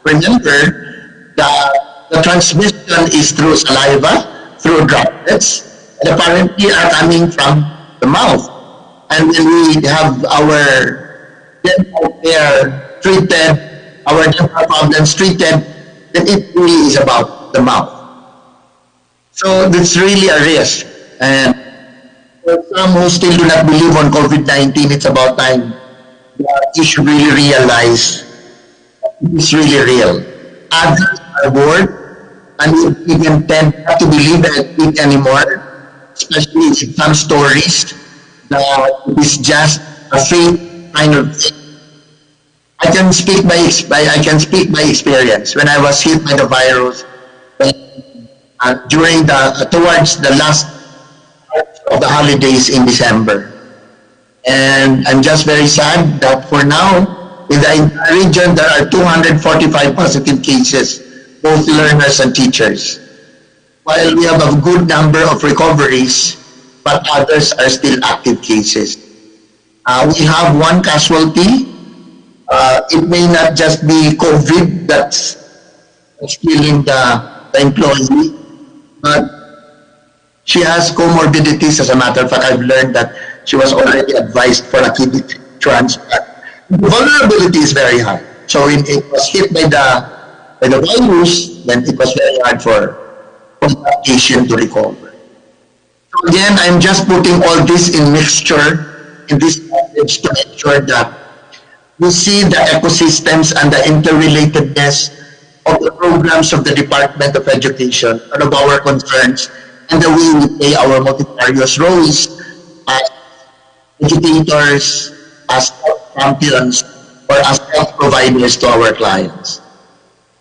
Remember, the transmission is through saliva, through droplets, and apparently are coming from the mouth. And when we have our dental care treated, our dental problems treated, then it really is about the mouth. So it's really a risk. And for some who still do not believe on COVID-19, it's about time that you should really realize it's really real. Others are bored and even tend not to believe it anymore, especially in some stories that it is just a fake kind of thing. I can speak by experience. When I was hit by the virus, during towards the last of the holidays in December. And I'm just very sad that for now, in the entire region, there are 245 positive cases, both learners and teachers. While we have a good number of recoveries, but others are still active cases. We have one casualty. It may not just be COVID that's killing the employee, but she has comorbidities. As a matter of fact, I've learned that she was already advised for a kidney transplant. The vulnerability is very high. So when it was hit by the virus, then it was very hard for the patient to recover. So again, I'm just putting all this in mixture in this package to make sure that we see the ecosystems and the interrelatedness of the programs of the Department of Education and of our concerns, and the way we play our multifarious roles as educators, as health champions, or as health providers to our clients.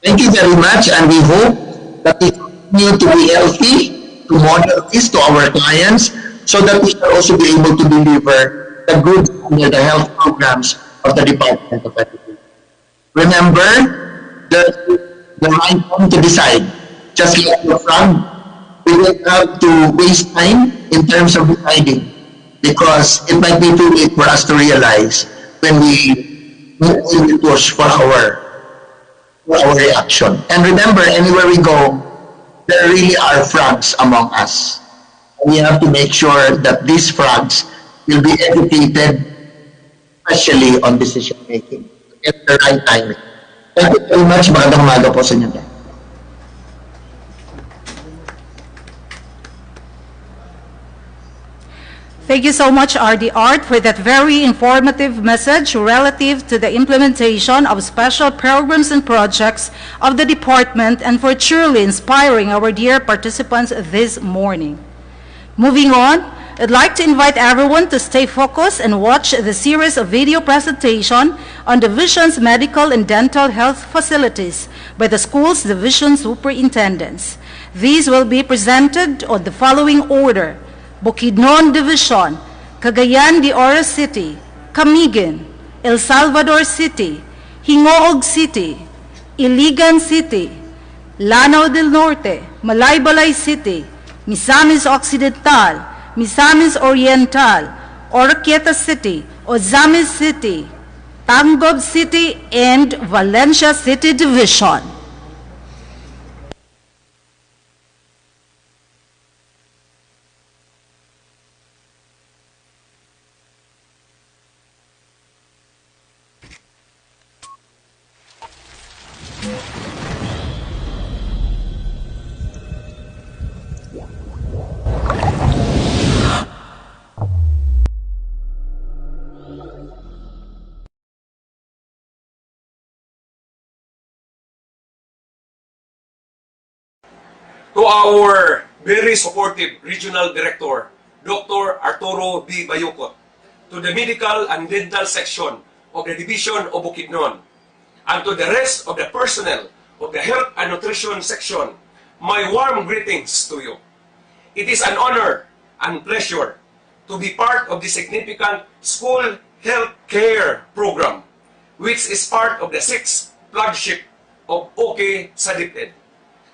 Thank you very much, and we hope that we continue to be healthy, to model this to our clients, so that we shall also be able to deliver the goods under the health programs of the Department of Education. Remember, the right time to decide. Just like the front, we don't have to waste time in terms of deciding, because it might be too late for us to realize when we push for our reaction. And remember, anywhere we go, there really are frogs among us. We have to make sure that these frogs will be educated, especially on decision making at the right time. Thank you very much. Magandang umaga po sa inyo. Thank you so much, RD Art, for that very informative message relative to the implementation of special programs and projects of the department, and for truly inspiring our dear participants this morning. Moving on, I'd like to invite everyone to stay focused and watch the series of video presentation on Division's medical and dental health facilities by the school's division superintendents. These will be presented on the following order: Bukidnon Division, Cagayan de Oro City, Camiguin, El Salvador City, Hingoog City, Iligan City, Lanao del Norte, Malaybalay City, Misamis Occidental, Misamis Oriental, Oroquieta City, Ozamis City, Tangob City, and Valencia City Division. to our very supportive Regional Director, Dr. Arturo B. Bayukot, to the Medical and Dental Section of the Division of Bukidnon, and to the rest of the personnel of the Health and Nutrition Section, my warm greetings to you. It is an honor and pleasure to be part of the significant school health care program, which is part of the 6th flagship of OK sa DepEd.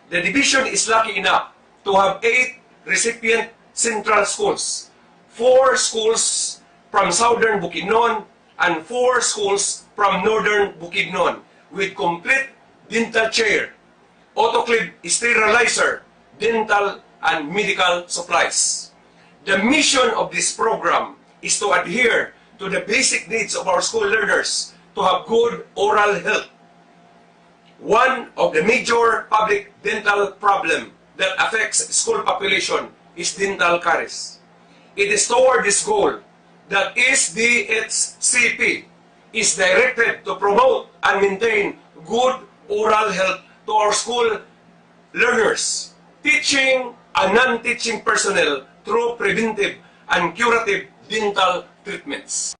The division is lucky enough to have 8 recipient central schools, 4 schools from Southern Bukidnon, and 4 schools from Northern Bukidnon, with complete dental chair, autoclave sterilizer, dental and medical supplies. The mission of this program is to adhere to the basic needs of our school learners to have good oral health. One of the major public dental problems that affects school population is dental caries. It is toward this goal that SDHCP is directed to promote and maintain good oral health to our school learners, teaching and non-teaching personnel through preventive and curative dental treatments.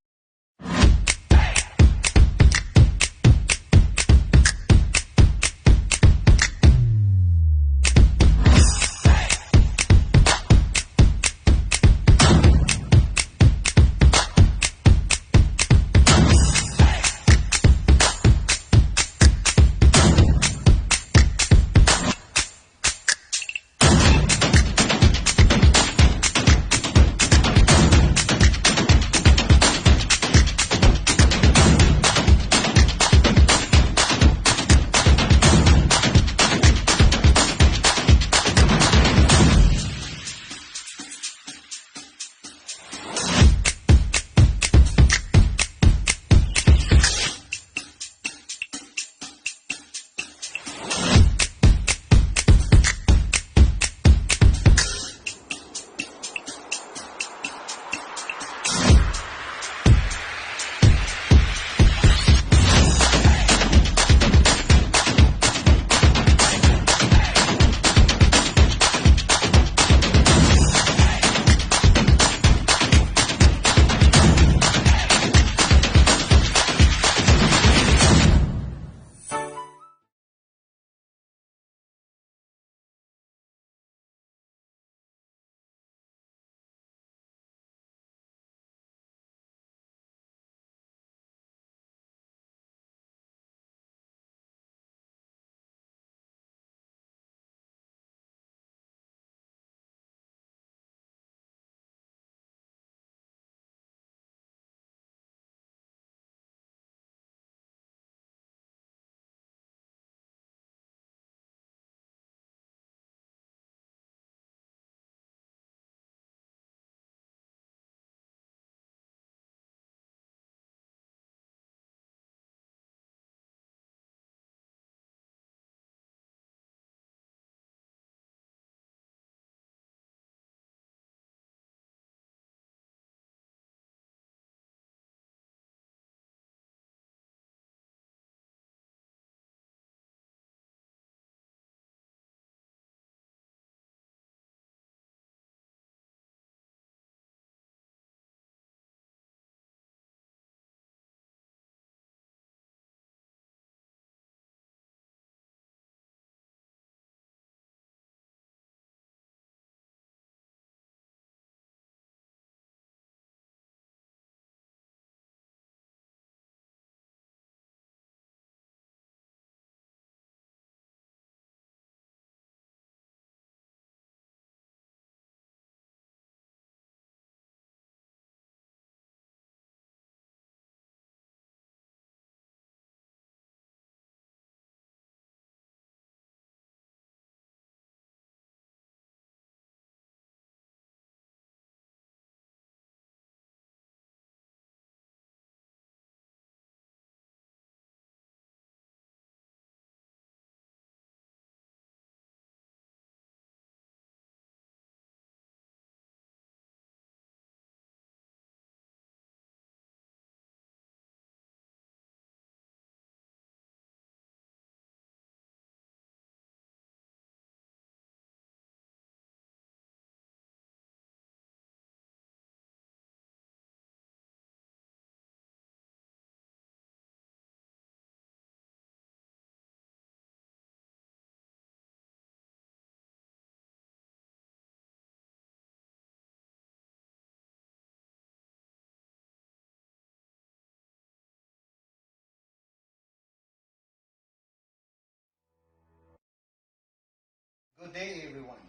Good day, everyone.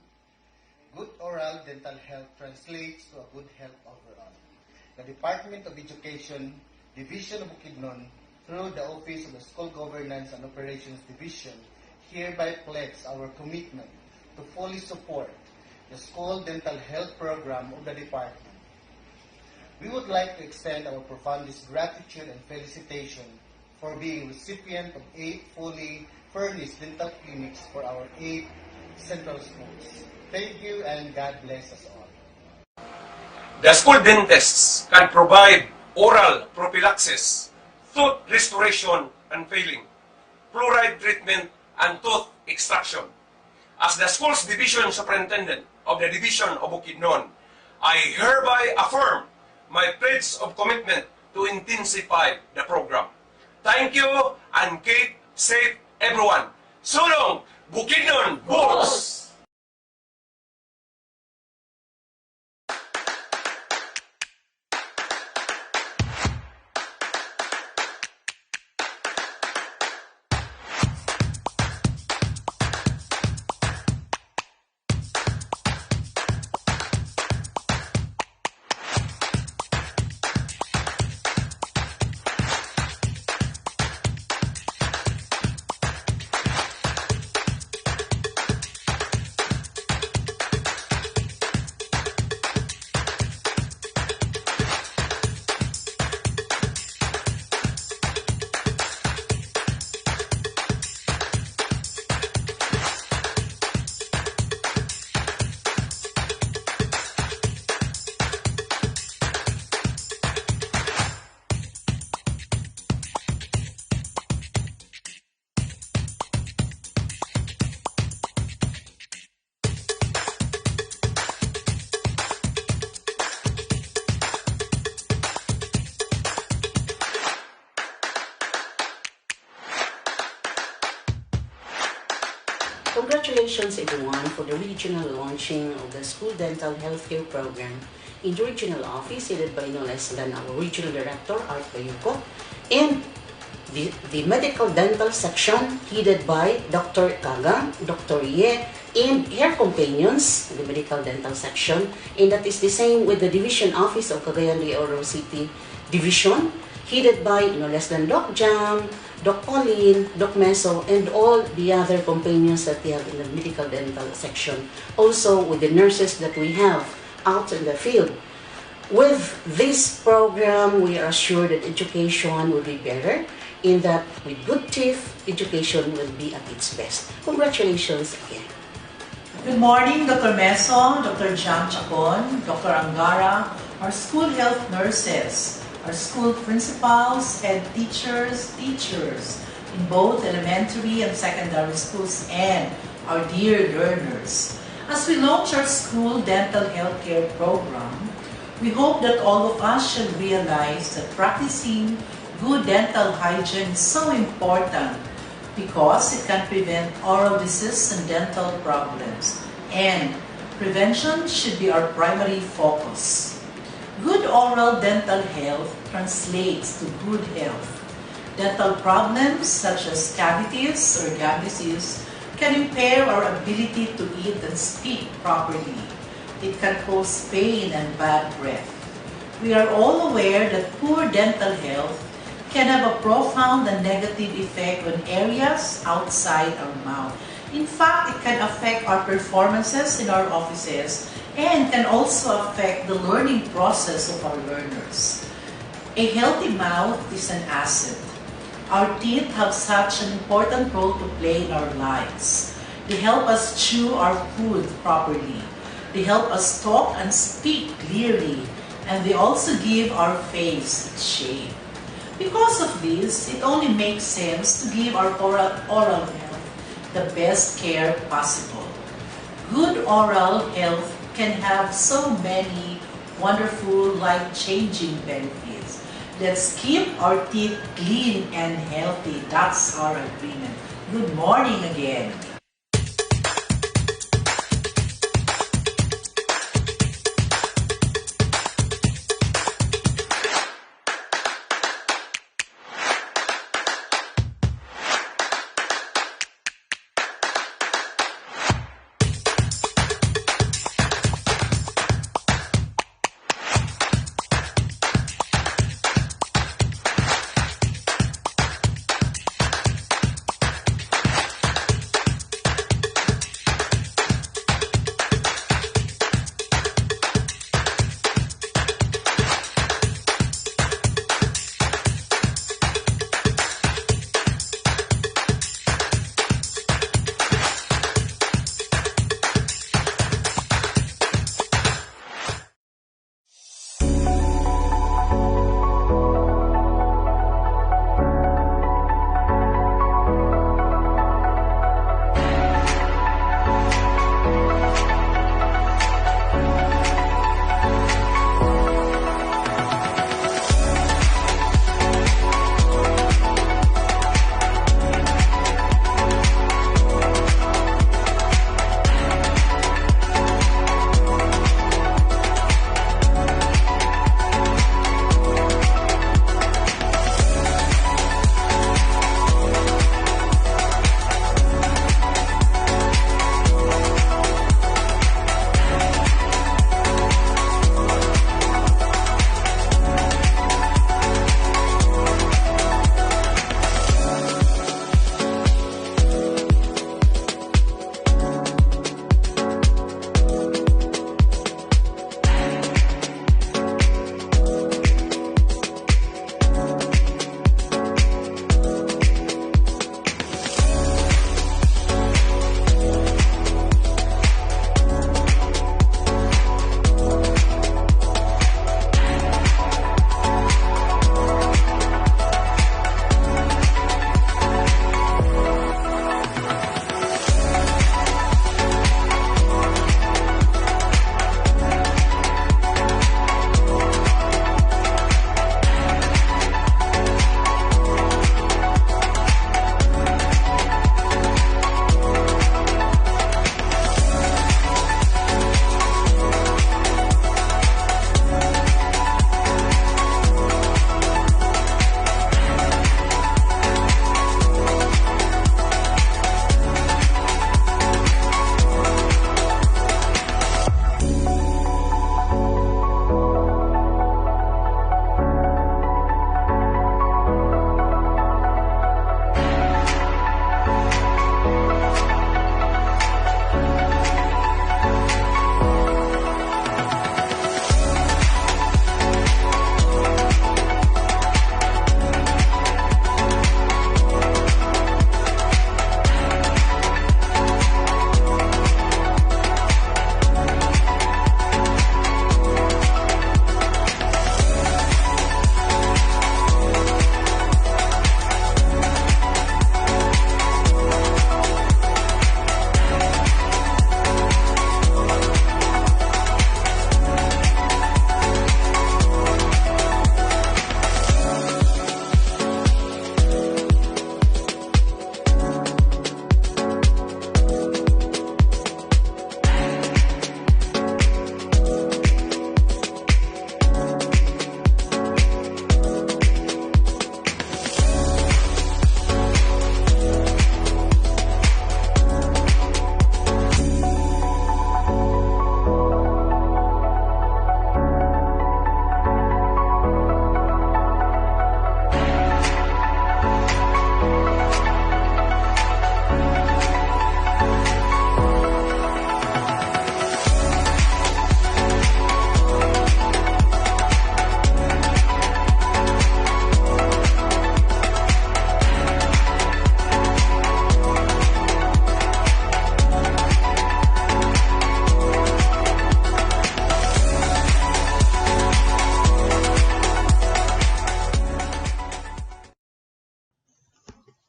Good oral dental health translates to a good health overall. The Department of Education, Division of Bukidnon, through the Office of the School Governance and Operations Division, hereby pledge our commitment to fully support the school dental health program of the department. We would like to extend our profoundest gratitude and felicitation for being recipient of 8 fully furnished dental clinics for our 8 central schools. Thank you and God bless us all. The school dentists can provide oral prophylaxis, tooth restoration and filling, fluoride treatment, and tooth extraction. As the school's division superintendent of the Division of Bukidnon, I hereby affirm my pledge of commitment to intensify the program. Thank you and keep safe, everyone. So long, Bukidnon Bulls! Congratulations everyone for the regional launching of the school dental healthcare program in the regional office headed by no less than our regional director, Art Bayuko, and the medical dental section headed by Dr. Kagang, Dr. Ye, and her companions, the medical dental section, and that is the same with the division office of Cagayan de Oro City Division, headed by no less than Doc Jam, Doc Pauline, Doc Meso, and all the other companions that we have in the medical dental section. Also with the nurses that we have out in the field. With this program, we are assured that education will be better, in that with good teeth, education will be at its best. Congratulations again. Good morning, Dr. Meso, Dr. Jam Chacon, Dr. Angara, our school health nurses, our school principals and teachers in both elementary and secondary schools, and our dear learners. As we launch our school dental healthcare program, we hope that all of us shall realize that practicing good dental hygiene is so important because it can prevent oral disease and dental problems, and prevention should be our primary focus. Good oral dental health translates to good health. Dental problems such as cavities or gum disease can impair our ability to eat and speak properly. It can cause pain and bad breath. We are all aware that poor dental health can have a profound and negative effect on areas outside our mouth. In fact, it can affect our performances in our offices and can also affect the learning process of our learners. A healthy mouth is an asset. Our teeth have such an important role to play in our lives. They help us chew our food properly. They help us talk and speak clearly, and they also give our face its shape. Because of this, it only makes sense to give our oral health the best care possible. Good oral health can have so many wonderful, life-changing benefits. Let's keep our teeth clean and healthy. That's our agreement. Good morning again.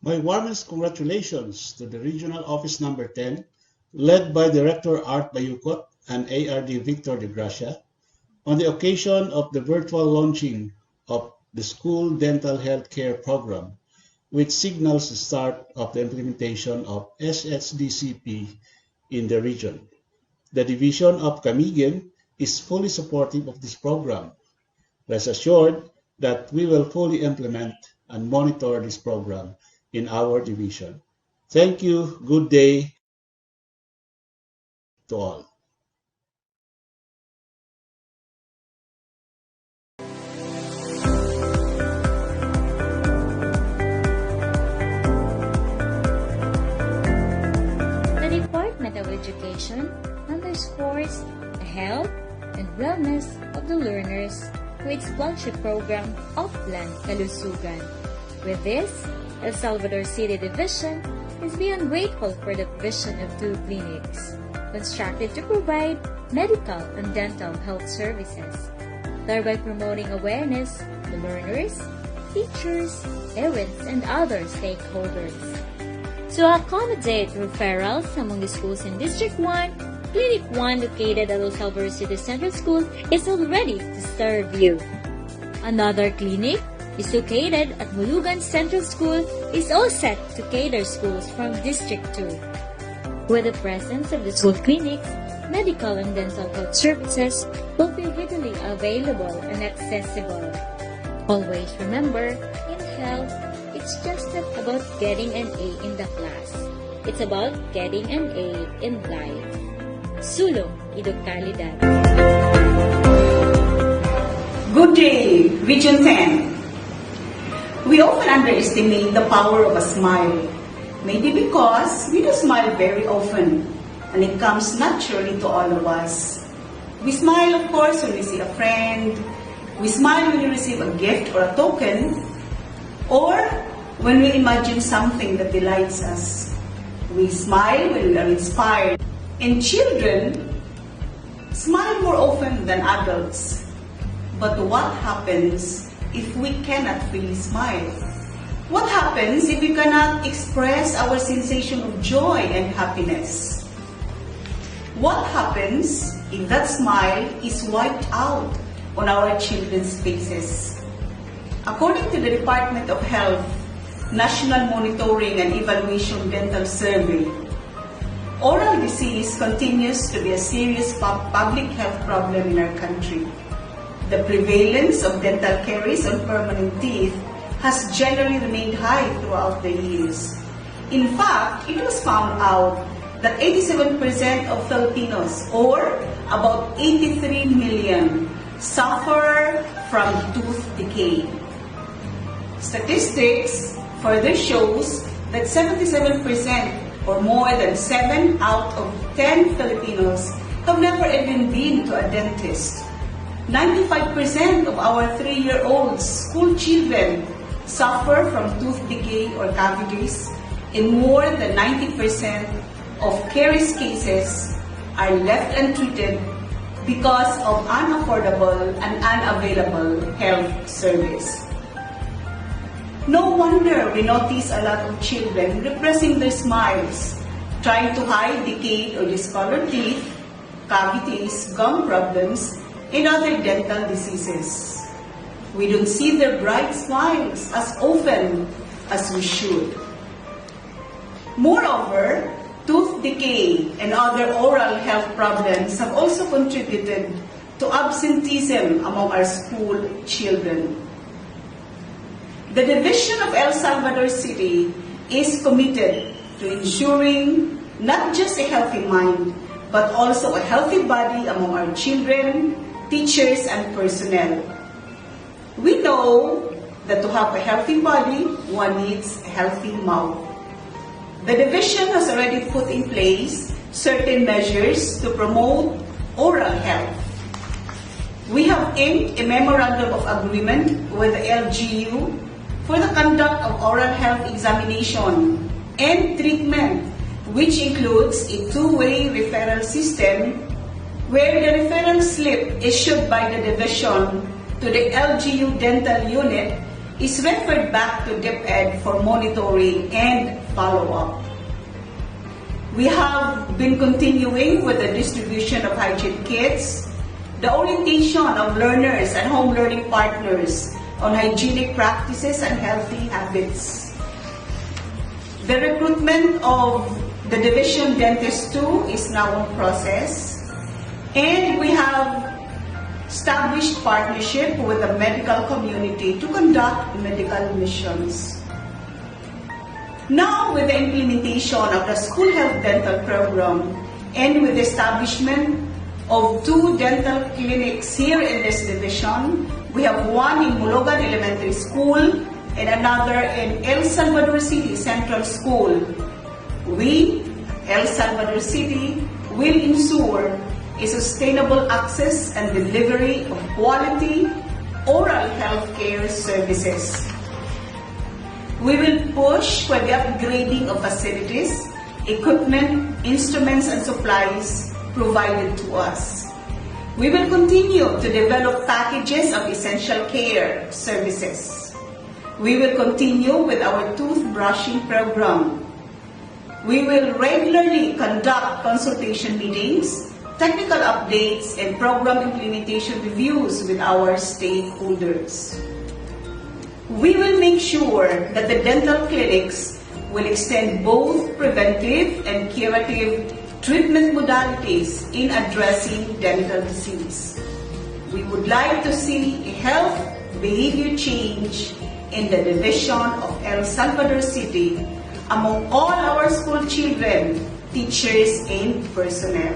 My warmest congratulations to the Regional Office Number 10, led by Director Art Bayucot and ARD Victor de Gracia, on the occasion of the virtual launching of the School Dental Health Care Program, which signals the start of the implementation of SHDCP in the region. The Division of Camiguin is fully supportive of this program. Rest assured that we will fully implement and monitor this program in our division. Thank you. Good day to all. The Department of Education underscores the health and wellness of the learners with its flagship program, Offland Kalusugan. With this, El Salvador City Division is beyond grateful for the provision of 2 clinics, constructed to provide medical and dental health services, thereby promoting awareness to learners, teachers, parents, and other stakeholders. To accommodate referrals among the schools in District 1, Clinic 1 located at El Salvador City Central School is all ready to serve you. Another clinic is located at Mulugan Central School is all set to cater schools from District 2. With the presence of the school clinics, medical and dental health services will be readily available and accessible. Always remember, in health, it's just not about getting an A in the class. It's about getting an A in life. Sulong Idocalidad. Good day, Region 10. We often underestimate the power of a smile. Maybe because we don't smile very often, and it comes naturally to all of us. We smile, of course, when we see a friend. We smile when we receive a gift or a token, or when we imagine something that delights us. We smile when we are inspired. And children smile more often than adults. But what happens if we cannot really smile? What happens if we cannot express our sensation of joy and happiness? What happens if that smile is wiped out on our children's faces? According to the Department of Health National Monitoring and Evaluation Dental Survey, oral disease continues to be a serious public health problem in our country. The prevalence of dental caries on permanent teeth has generally remained high throughout the years. In fact, it was found out that 87% of Filipinos, or about 83 million, suffer from tooth decay. Statistics further shows that 77% or more than 7 out of 10 Filipinos have never even been to a dentist. 95% of our 3-year-old school children suffer from tooth decay or cavities, and more than 90% of caries cases are left untreated because of unaffordable and unavailable health service. No wonder we notice a lot of children repressing their smiles, trying to hide decayed or discolored teeth, cavities, gum problems, and other dental diseases. We don't see their bright smiles as often as we should. Moreover, tooth decay and other oral health problems have also contributed to absenteeism among our school children. The Division of El Salvador City is committed to ensuring not just a healthy mind, but also a healthy body among our children, teachers, and personnel. We know that to have a healthy body, one needs a healthy mouth. The division has already put in place certain measures to promote oral health. We have inked a memorandum of agreement with the LGU for the conduct of oral health examination and treatment, which includes a two-way referral system where the referral slip issued by the division to the LGU dental unit is referred back to DepEd for monitoring and follow-up. We have been continuing with the distribution of hygiene kits, the orientation of learners and home learning partners on hygienic practices and healthy habits. The recruitment of the Division Dentist 2 is now in process, and we have established partnership with the medical community to conduct medical missions. Now, with the implementation of the school health dental program and with the establishment of 2 dental clinics here in this division, we have one in Mulugan Elementary School and another in El Salvador City Central School. We, El Salvador City, will ensure a sustainable access and delivery of quality oral health care services. We will push for the upgrading of facilities, equipment, instruments, and supplies provided to us. We will continue to develop packages of essential care services. We will continue with our toothbrushing program. We will regularly conduct consultation meetings, technical updates, and program implementation reviews with our stakeholders. We will make sure that the dental clinics will extend both preventive and curative treatment modalities in addressing dental disease. We would like to see a health behavior change in the division of El Salvador City among all our school children, teachers, and personnel.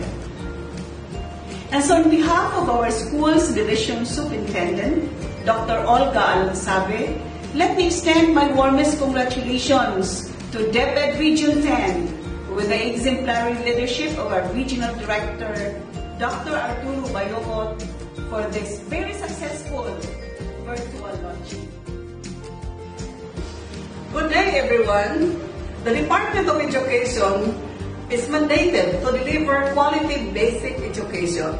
And so on behalf of our school's division superintendent, Dr. Olga Alonsabe, let me extend my warmest congratulations to DepEd Region 10 with the exemplary leadership of our Regional Director, Dr. Arturo Bayocot, for this very successful virtual launching. Good day, everyone. The Department of Education is mandated to deliver quality basic education.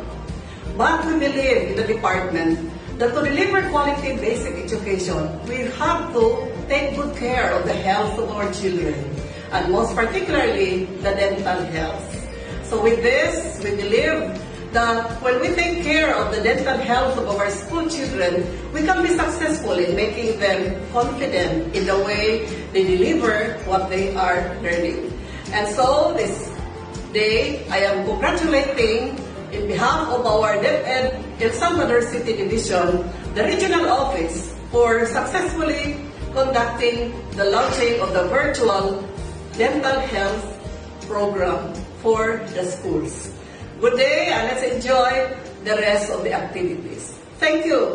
But we believe in the department that to deliver quality basic education, we have to take good care of the health of our children, and most particularly the dental health. So with this, we believe that when we take care of the dental health of our school children, we can be successful in making them confident in the way they deliver what they are learning. And so this day, I am congratulating in behalf of our DepEd El Salvador City Division, the regional office, for successfully conducting the launching of the virtual dental health program for the schools. Good day, and let's enjoy the rest of the activities. Thank you.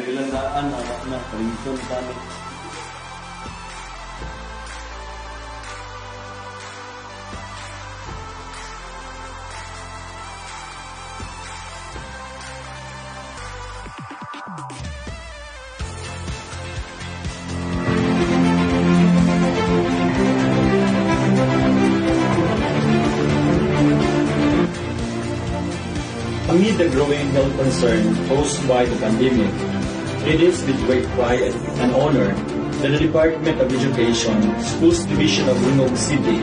nilandaan na reason kami. Amid the growing health concern posed by the pandemic, it is with great pride and honor that the Department of Education, Schools Division of Limog City,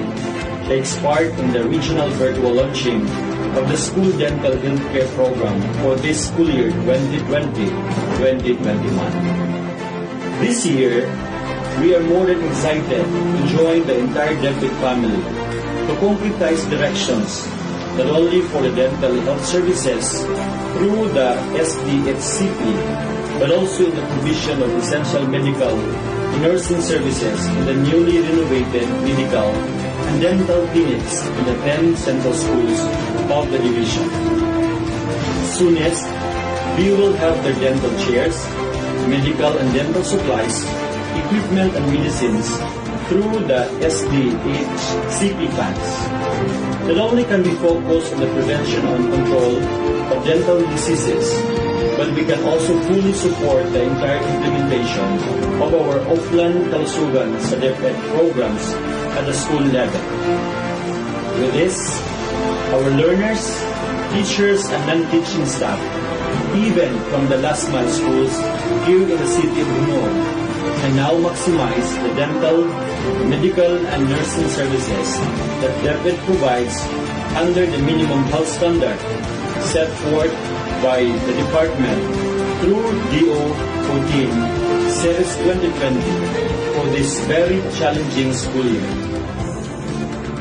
takes part in the regional virtual launching of the School Dental Healthcare Program for this school year 2020-2021. This year, we are more than excited to join the entire DepEd family to concretize directions not only for the dental health services through the SDHCP, but also in the provision of essential medical and nursing services in the newly renovated medical and dental clinics in the 10 central schools of the division. Soonest, we will have their dental chairs, medical and dental supplies, equipment and medicines through the SDHCP plans. Not only can we focus on the prevention and control of dental diseases, but we can also fully support the entire implementation of our offline kalusugan sa DepEd programs at the school level. With this, our learners, teachers, and non-teaching staff, even from the last mile schools here in the city of Limog, can now maximize the dental, medical, and nursing services that DepEd provides under the minimum health standard set forth by the department through DO 14 Series 2020 for this very challenging school year.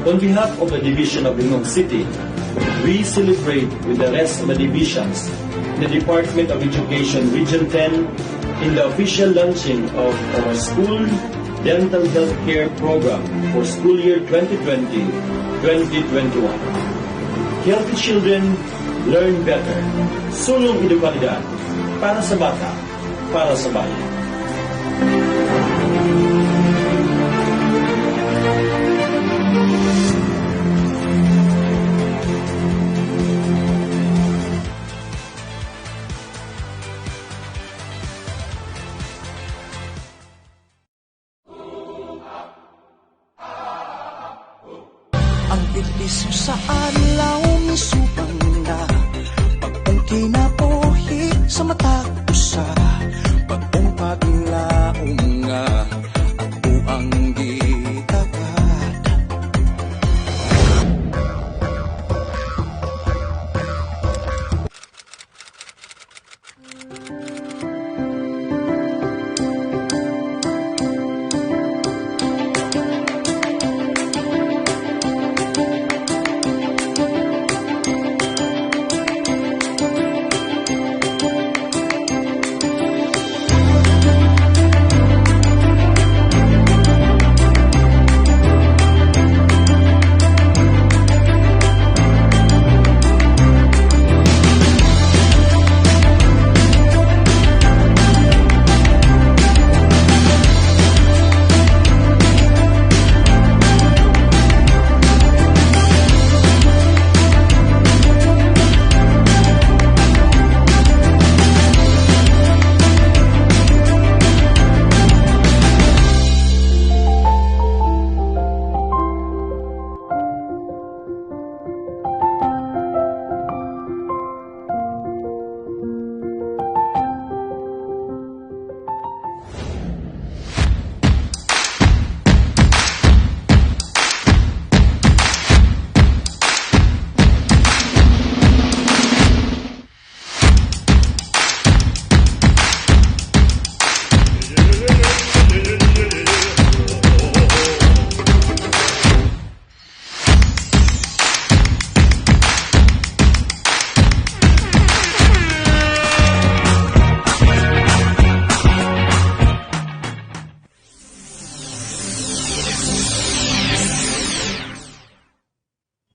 On behalf of the Division of Limog City, we celebrate with the rest of the divisions in the Department of Education Region 10 in the official launching of our School Dental Healthcare Program for school year 2020-2021. Healthy children learn better. Sulong edukalidad para sa bata, para sa bayan. Ang bilis sa alaw misubang na pag-ong kinapohi sa mata ko sa pag-ong paglaong nga ako ang gitagat.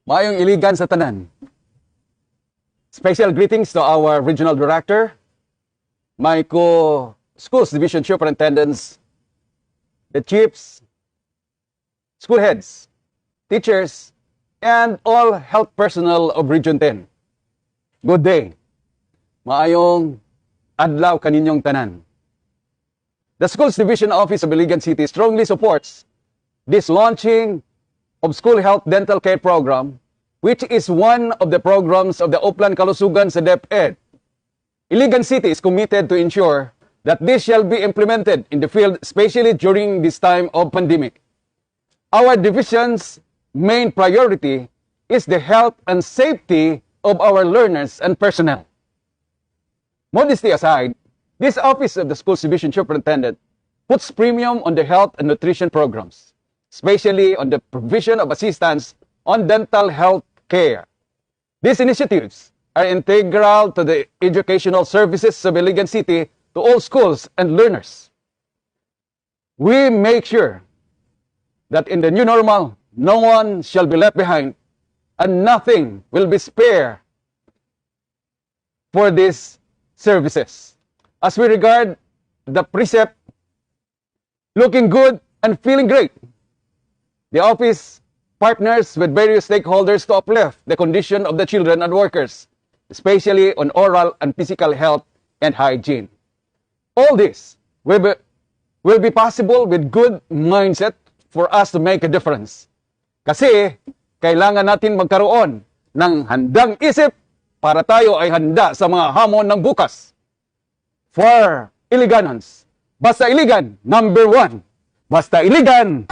Maayong iligan sa tanan. Special greetings to our Regional Director, my co-schools division superintendents, the chiefs, school heads, teachers, and all health personnel of Region 10. Good day. Maayong adlaw kaninyong tanan. The Schools Division Office of Iligan City strongly supports this launching of School Health Dental Care Program, which is one of the programs of the Oplan Kalusugan sa DepEd. Iligan City is committed to ensure that this shall be implemented in the field, especially during this time of pandemic. Our division's main priority is the health and safety of our learners and personnel. Modesty aside, this office of the Schools Division Superintendent puts premium on the health and nutrition programs, especially on the provision of assistance on dental health care. These initiatives are integral to the educational services of Iligan City to all schools and learners. We make sure that in the new normal, no one shall be left behind and nothing will be spared for these services. As we regard the precept, looking good and feeling great, the office partners with various stakeholders to uplift the condition of the children and workers, especially on oral and physical health and hygiene. All this will be possible with good mindset for us to make a difference. Kasi kailangan natin magkaroon ng handang isip para tayo ay handa sa mga hamon ng bukas. For Iliganans, Basta Iligan, number 1. Basta Iligan!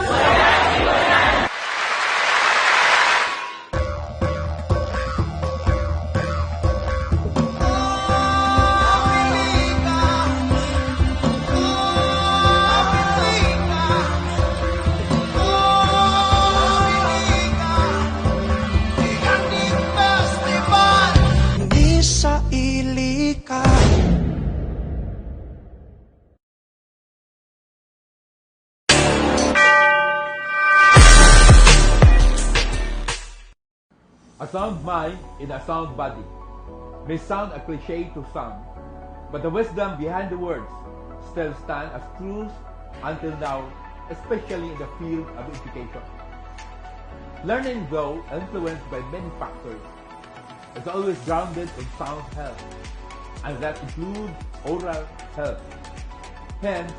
A sound mind in a sound body may sound a cliche to some, but the wisdom behind the words still stand as truths until now, especially in the field of education. Learning, though influenced by many factors, is always grounded in sound health, and that includes oral health. Hence,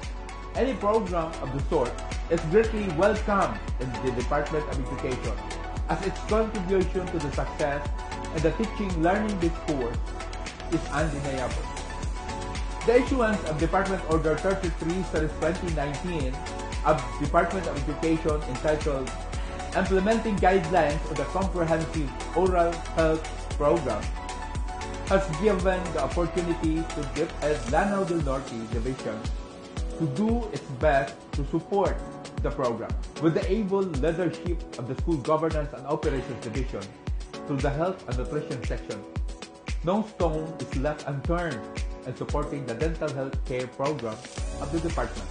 any program of the sort is greatly welcome in the Department of Education, as its contribution to the success and the teaching-learning discourse is undeniable. The issuance of Department Order 33/2019 of Department of Education entitled Implementing Guidelines on the Comprehensive Oral Health Program has given the opportunity to DepEd Lanao del Norte Division to do its best to support the program with the able leadership of the School Governance and Operations Division through the Health and Nutrition section. No stone is left unturned in supporting the dental health care program of the department.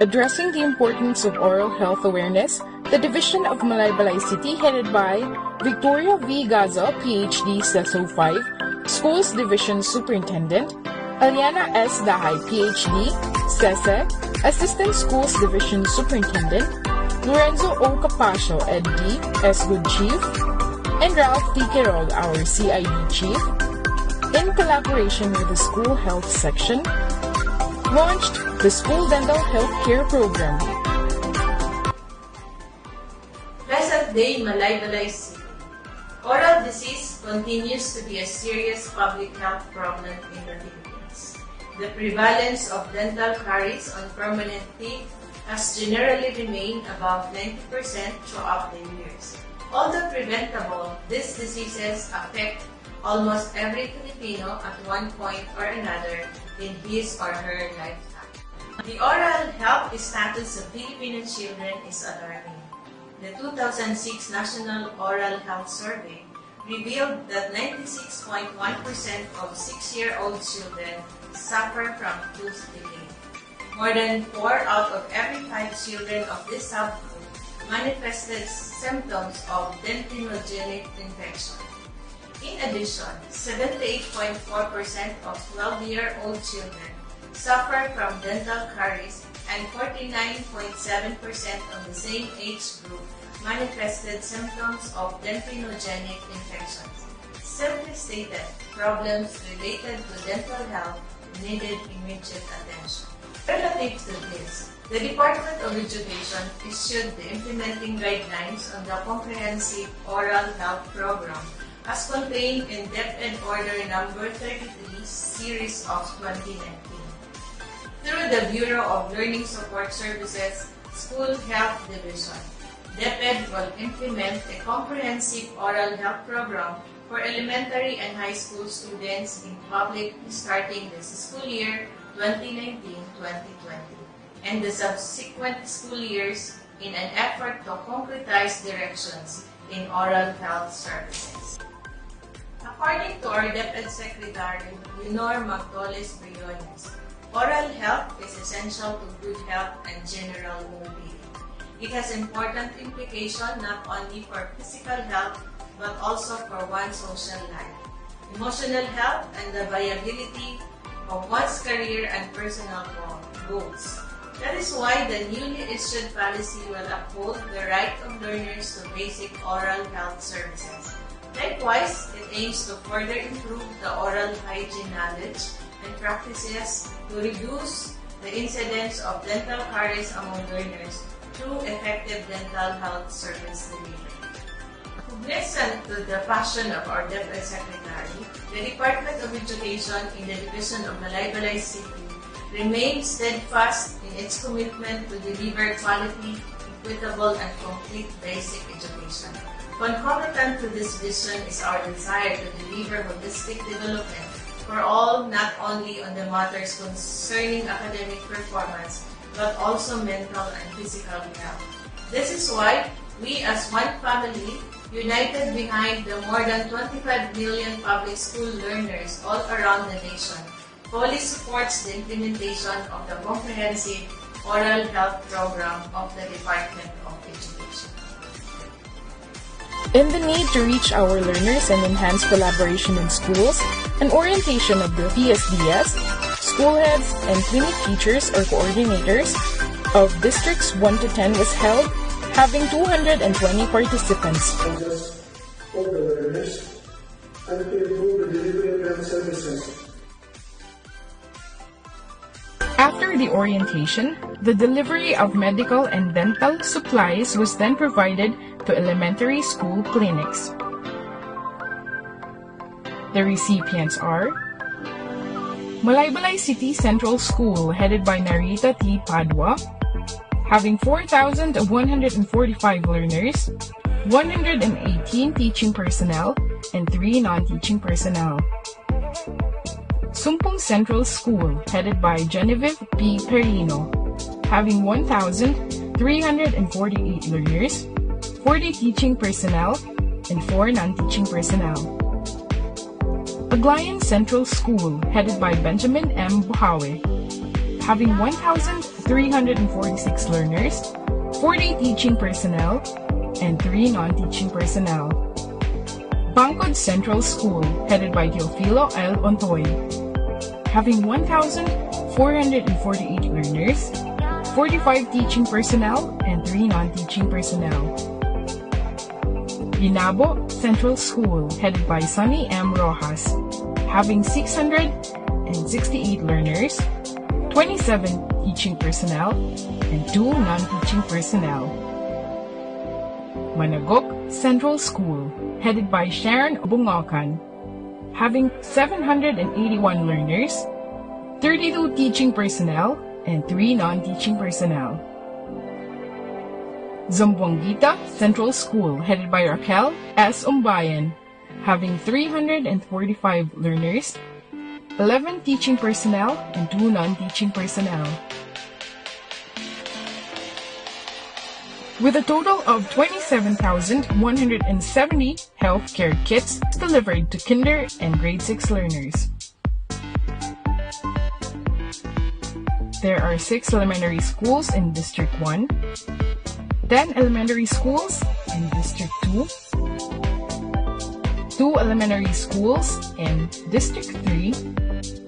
Addressing the importance of oral health awareness, the Division of Malaybalay City, headed by Victoria V. Gaza, PhD, CESO 5, Schools Division Superintendent, Aliana S. Dahay, PhD, CESE, Assistant Schools Division Superintendent, Lorenzo O. Capasio, Ed.D., SGood Chief, and Ralph T. Quirol, our CID Chief, in collaboration with the School Health Section, launched the School Dental Health Care Program. Present day Malaybalay City. Oral disease continues to be a serious public health problem in the Philippines. The prevalence of dental caries on permanent teeth has generally remained above 90% throughout the years. Although preventable, these diseases affect almost every Filipino at one point or another in his or her lifetime. The oral health status of Filipino children is alarming. The 2006 National Oral Health Survey revealed that 96.1% of 6-year-old children suffer from tooth decay. More than 4 out of every 5 children of this subgroup manifested symptoms of dentinogenic infection. In addition, 78.4% of 12-year-old children suffer from dental caries and 49.7% of the same age group manifested symptoms of dentinogenic infections. Simply stated, problems related to dental health needed immediate attention. Relative to this, the Department of Education issued the implementing guidelines on the Comprehensive Oral Health Program as contained in DepEd Order Number 33, Series of 2019. Through the Bureau of Learning Support Services School Health Division, DepEd will implement a comprehensive oral health program for elementary and high school students in public starting this school year 2019-2020 and the subsequent school years in an effort to concretize directions in oral health services. According to our DepEd Secretary, Leonor Magtoles Briones, oral health is essential to good health and general well-being. It has important implications not only for physical health but also for one's social life, emotional health, and the viability of one's career and personal goals. That is why the newly issued policy will uphold the right of learners to basic oral health services. Likewise, it aims to further improve the oral hygiene knowledge and practices to reduce the incidence of dental caries among learners through effective dental health service delivery. To listen to the passion of our DepEd Secretary, the Department of Education in the Division of Malaybalay City remains steadfast in its commitment to deliver quality, equitable, and complete basic education. Concomitant to this vision is our desire to deliver holistic development for all, not only on the matters concerning academic performance, but also mental and physical health. This is why we as one family, united behind the more than 25 million public school learners all around the nation, fully supports the implementation of the comprehensive oral health program of the Department of Education. In the need to reach our learners and enhance collaboration in schools, an orientation of the PSDS, school heads, and clinic teachers or coordinators of Districts 1 to 10 was held, having 220 participants. Of the learners and to improve the delivery of health services. After the orientation, the delivery of medical and dental supplies was then provided to elementary school clinics. The recipients are Malaybalay City Central School, headed by Narita T. Padua, having 4,145 learners, 118 teaching personnel, and 3 non-teaching personnel. Sumpong Central School, headed by Genevieve P. Perino, having 1,348 learners, 40 teaching personnel, and 4 non-teaching personnel. Aglayan Central School, headed by Benjamin M. Buhawe, having 1,039 346 learners, 40 teaching personnel, and 3 non-teaching personnel. Bangkod Central School, headed by Teofilo L. Ontoy, having 1,448 learners, 45 teaching personnel, and 3 non-teaching personnel. Linabo Central School, headed by Sunny M. Rojas, having 668 learners, 27 teaching personnel, and 2 non-teaching personnel. Managok Central School, headed by Sharon Bungokan, having 781 learners, 32 teaching personnel, and 3 non-teaching personnel. Zamboanguita Central School, headed by Raquel S. Umbayan, having 345 learners, 11 teaching personnel, and 2 non-teaching personnel. With a total of 27,170 healthcare kits delivered to kinder and grade 6 learners. There are 6 elementary schools in District 1, 10 elementary schools in District 2, 2 elementary schools in District 3,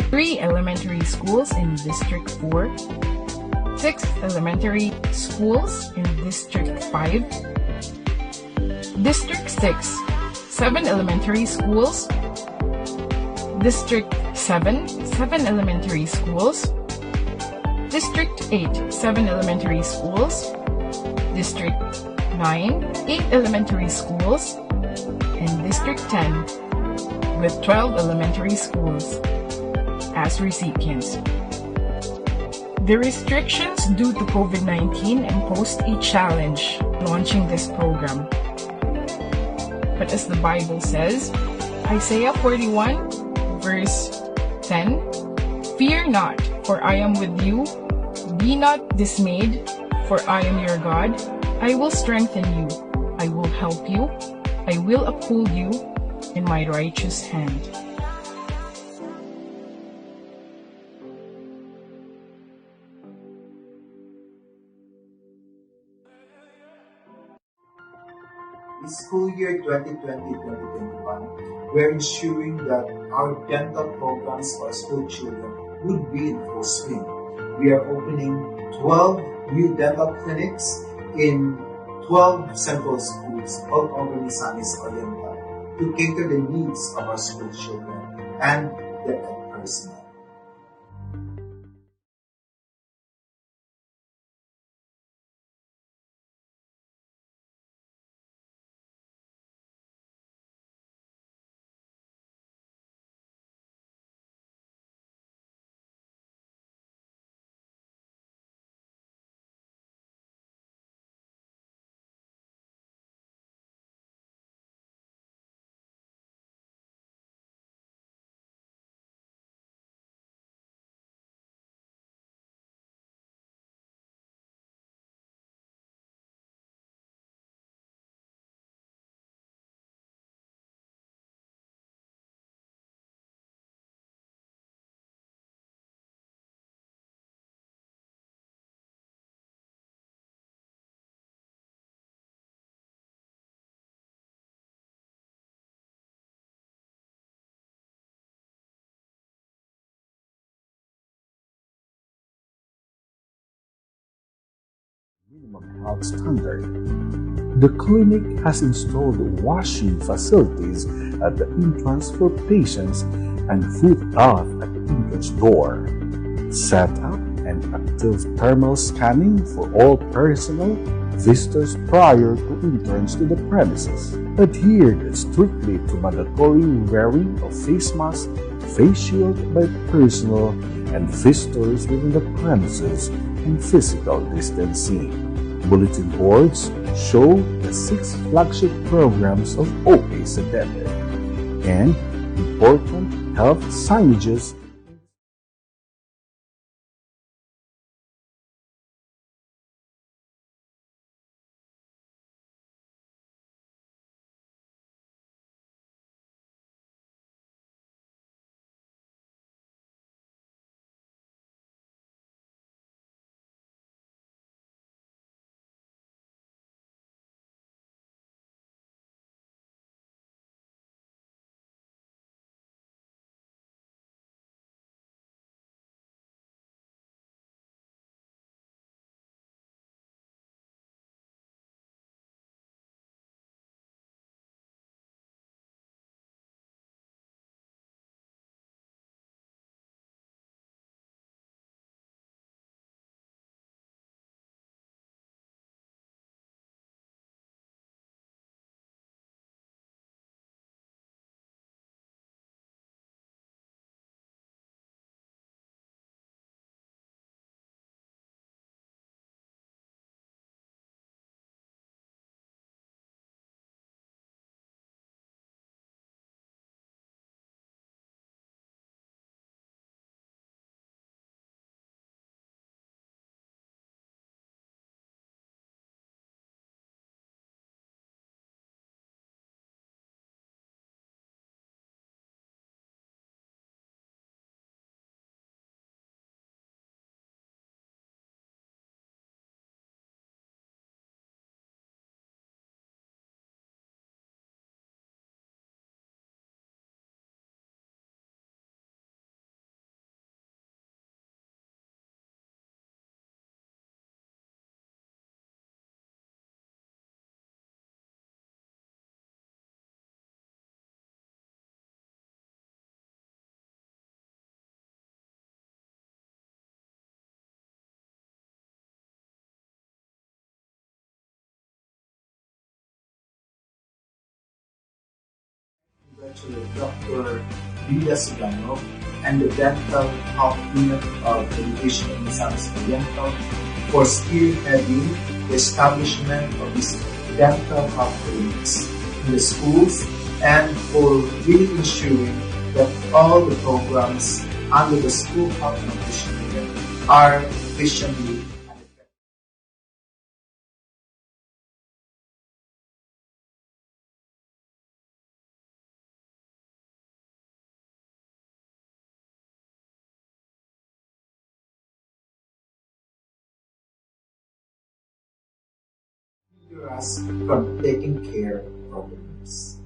3 elementary schools in District 4, 6 elementary schools in District 5, District 6, 7 elementary schools, District 7, 7 elementary schools, District 8, 7 elementary schools, District 9, 8 elementary schools, and District 10 with 12 elementary schools as recipients. The restrictions due to COVID-19 imposed a challenge launching this program. But as the Bible says, Isaiah 41 verse 10, "Fear not, for I am with you. Be not dismayed, for I am your God. I will strengthen you. I will help you. I will uphold you in my righteous hand." This school year 2020-2021, we're ensuring that our dental programs for school children would be in full swing. We are opening 12 new dental clinics in 12 central schools of Organizanis Oriental to cater the needs of our school children and their personnel. Minimum health standard. The clinic has installed washing facilities at the entrance for patients and foot bath at the entrance door. Set up and active thermal scanning for all personnel visitors prior to entrance to the premises. Adhered strictly to mandatory wearing of face mask, face shield by personnel and visitors within the premises, and physical distancing. Bulletin boards show the 6 flagship programs of OA Sedente and important health signages Lecturer Dr. Vida Sigano and the Dental Health Unit of the Division of Misamis Oriental for spearheading the establishment of these dental health clinics in the schools and for really ensuring that all the programs under the School Health Nutrition Unit are efficiently and effectively. Hinder us from taking care of our needs.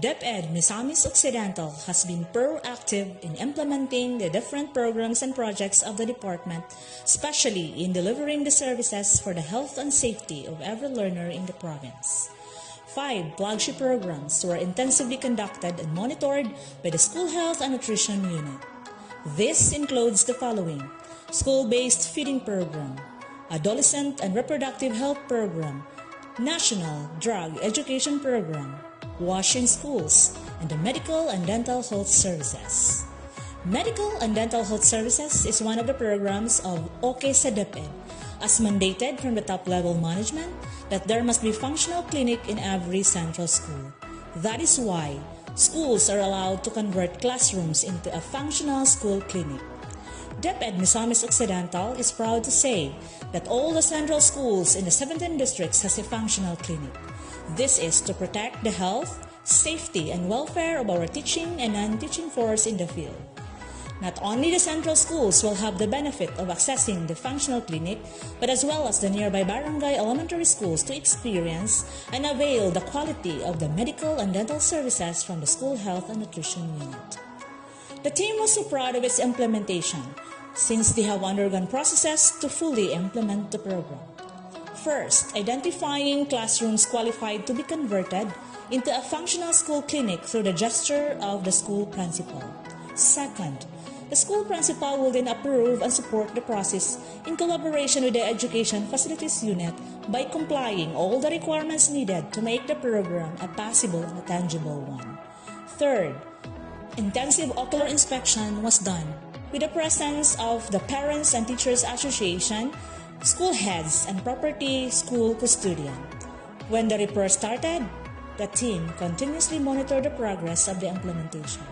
DepEd Misamis Occidental has been proactive in implementing the different programs and projects of the department, especially in delivering the services for the health and safety of every learner in the province. 5 flagship programs were intensively conducted and monitored by the School Health and Nutrition Unit. This includes the following: School-Based Feeding Program, Adolescent and Reproductive Health Program, National Drug Education Program, Wash in Schools, and the Medical and Dental Health Services. Medical and Dental Health Services is one of the programs of OK sa DepEd, as mandated from the top-level management that there must be functional clinic in every central school. That is why schools are allowed to convert classrooms into a functional school clinic. DepEd Misamis Occidental is proud to say that all the central schools in the 17 districts has a functional clinic. This is to protect the health, safety, and welfare of our teaching and non-teaching force in the field. Not only the central schools will have the benefit of accessing the functional clinic, but as well as the nearby barangay elementary schools to experience and avail the quality of the medical and dental services from the School Health and Nutrition Unit. The team was so proud of its implementation, since they have undergone processes to fully implement the program. First, identifying classrooms qualified to be converted into a functional school clinic through the gesture of the school principal. Second, the school principal will then approve and support the process in collaboration with the Education Facilities Unit by complying all the requirements needed to make the program a possible and a tangible one. Third, intensive ocular inspection was done with the presence of the Parents and Teachers Association, school heads, and property school custodian. When the repair started, the team continuously monitored the progress of the implementation.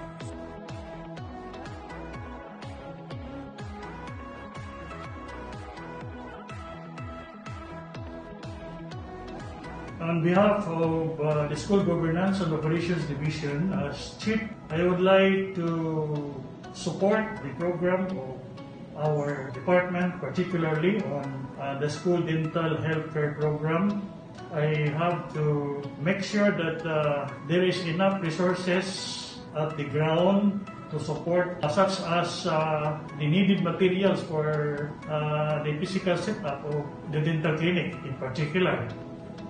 On behalf of the School Governance and Operations Division, as Chief, I would like to support the program of our department, particularly on the school dental healthcare program. I have to make sure that there is enough resources at the ground to support, such as the needed materials for the physical setup of the dental clinic in particular.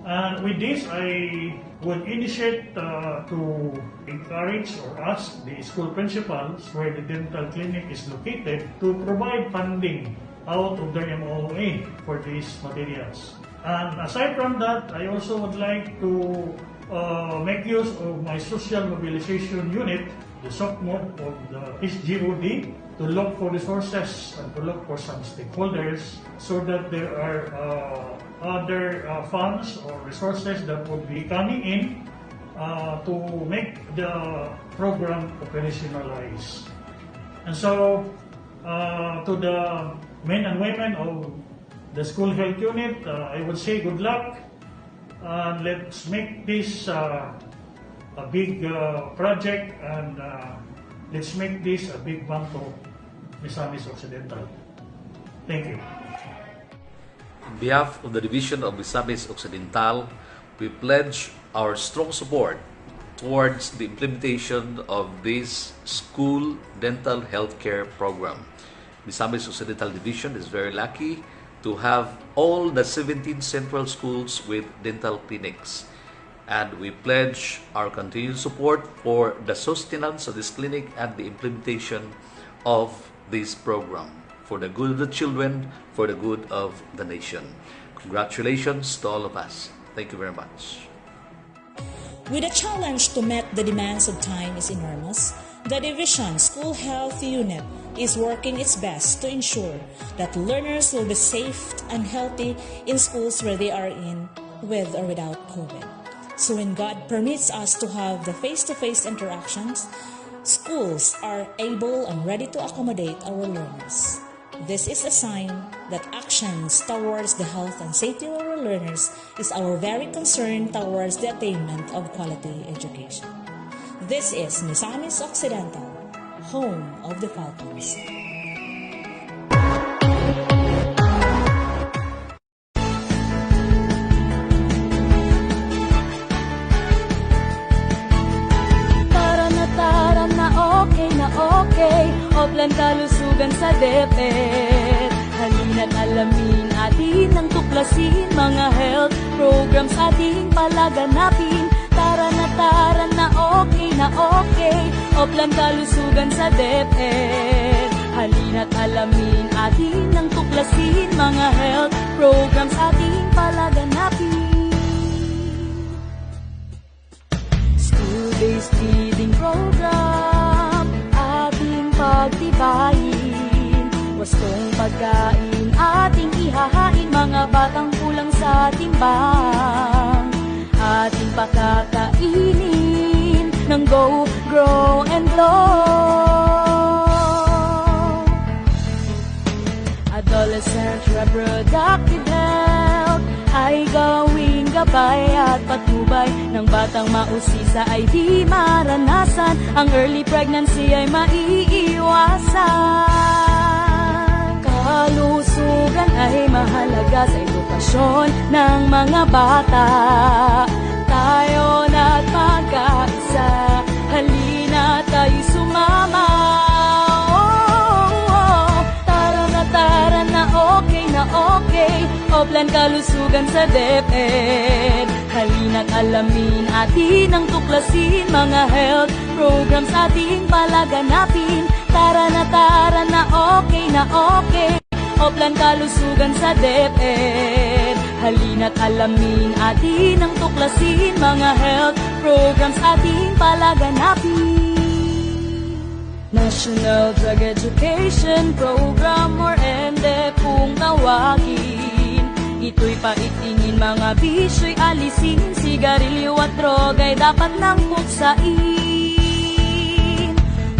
And with this, I would initiate to encourage or ask the school principals where the dental clinic is located to provide funding out of their MOA for these materials. And aside from that, I also would like to make use of my social mobilization unit, the SOCMO of the SGOD, to look for resources and to look for some stakeholders so that there are other funds or resources that would be coming in to make the program operationalized. And so, to the men and women of the school health unit, I would say good luck. Let's make this a big project, and let's make this a big bang to Misamis Occidental. Thank you. On behalf of the Division of Misamis Occidental, we pledge our strong support towards the implementation of this school dental healthcare program. Misamis Occidental Division is very lucky to have all the 17 central schools with dental clinics. and we pledge our continued support for the sustenance of this clinic and the implementation of this program for the good of the children, for the good of the nation. Congratulations to all of us. Thank you very much. With a challenge to meet the demands of time is enormous, the Division School Health Unit is working its best to ensure that learners will be safe and healthy in schools where they are in, with or without COVID. So when God permits us to have the face-to-face interactions, schools are able and ready to accommodate our learners. This is a sign that actions towards the health and safety of our learners is our very concern towards the attainment of quality education. This is Misamis Occidental, home of the Falcons. Tara na okay, Oplan kalusugan sa DepEd. Halina't alamin atin ang tuklasin, mga health programs ating palaganapin. Tara na okay, Oplan kalusugan sa DepEd. Halina't alamin atin ang tuklasin, mga health programs ating palaganapin. School-based feeding program ating pagtibayin. Wastong pagkain ating ihahain, mga batang kulang sa timbang. Ating pakakainin ng Go, Grow, and Glow. Adolescent reproductive health ay gawing gabay at patnubay ng batang mausisa ay di maranasan. Ang early pregnancy ay maiiwasan. Kalusugan ay mahalaga sa edukasyon ng mga bata. Tayo na't magkaisa, halina tayo sumama. Tara na okay, Oplan kalusugan sa DepEd. Halina't alamin atin ang tuklasin, mga health programs ating palaganapin. Tara na okay, Oplan kalusugan sa DepEd. Halina't alamin atin ang tuklasin, mga health programs ating palaganapin. National Drug Education Program or NDE kung tawagin. Ito'y paitingin, mga bisyo'y alisin. Sigarilyo at droga'y dapat nang puksain.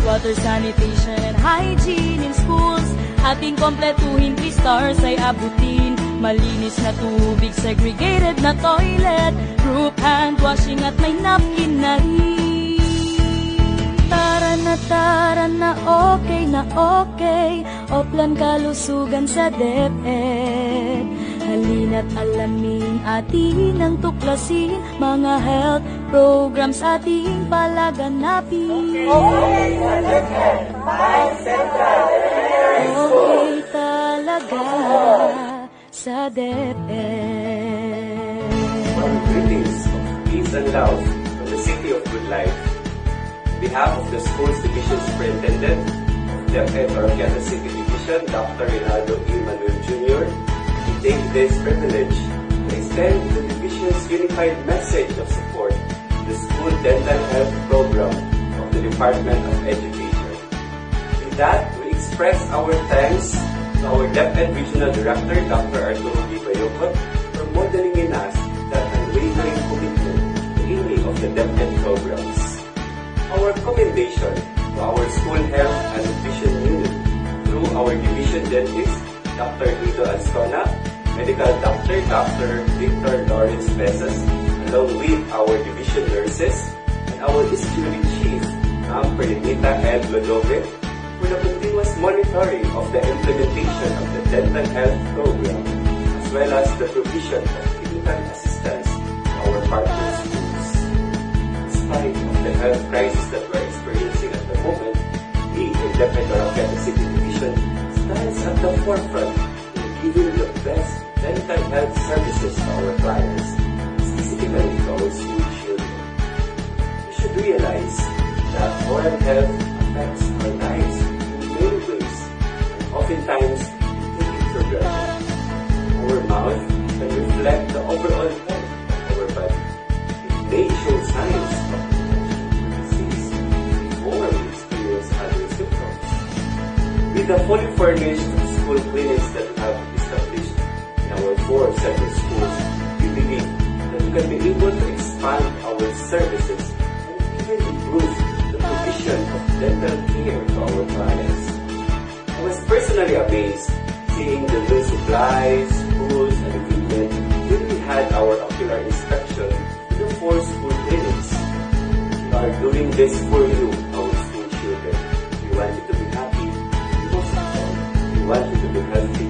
Water sanitation and hygiene in schools ating kompletuhin, 3 stars ay abutin. Malinis na tubig, segregated na toilet, group hand washing at may napkin na rin. Tara na okay, Oplan kalusugan sa DepEd. Halina't alamin atin ang tuklasin, mga health programs ating palaganapin. Okay talaga sa DepEd. Greetings of peace and love from the City of Good Life. On behalf of the Schools Division Superintendent of DepEd Oroquieta City Division, Dr. Rinaldo E. Manuel Jr., we take this privilege to extend the Division's unified message of support to the School Dental Health Program of the Department of Education. With that, we express our thanks to our DepEd Regional Director, Dr. Arturo B. Bayocot, for modeling in us that unwavering commitment to any of the DepEd programs. Our commendation to our School Health and Nutrition Unit through our Division Dentist, Dr. Guido Ascona, Medical Doctor, Dr. Victor Lawrence Pesas, along with our Division Nurses, and our District Chief, Ma'am Pernita L. Lodove, for the continuous monitoring of the implementation of the dental health program, as well as the provision of clinical assistance to our partner schools. Despite of the health crisis that we're experiencing at the moment, we in DepEd Oroquieta City Division stands at the forefront in giving the best dental health services to our clients, specifically physically to our school children. We should realize that oral health affects our lives in many ways, and oftentimes we take it for granted. Our mouth can reflect the overall health of our body. It may show signs of disease before we experience other symptoms. With the fully furnished school clinics that we have established in our 4 central schools, we believe that we can be able to expand our services and even improve the provision of dental care to our clients. I was personally amazed seeing the new supplies, tools, and equipment when we had our ocular inspection in the 4 school clinics. We are doing this for you, our school children. We want you to be happy. Most of all, we want you to be healthy.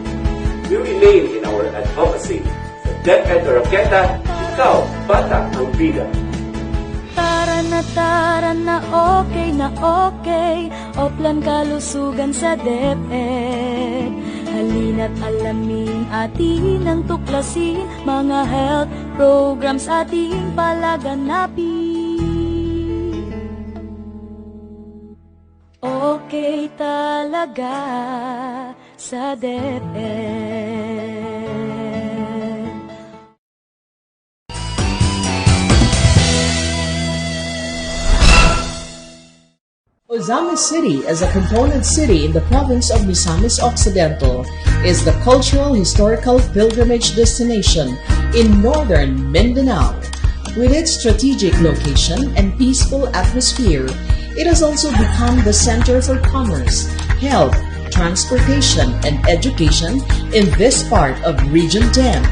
We remain in our advocacy. Sa DepEd Oroquieta, ikaw, bata ang bida. Tara na okay, Oplan kalusugan sa DepEd. Halina't alamin atin ang tuklasin, mga health programs ating palaganapin. Okay talaga sa DepEd. Ozamis City, as a component city in the province of Misamis Occidental, is the cultural historical pilgrimage destination in northern Mindanao. With its strategic location and peaceful atmosphere, it has also become the center for commerce, health, transportation, and education in this part of Region 10.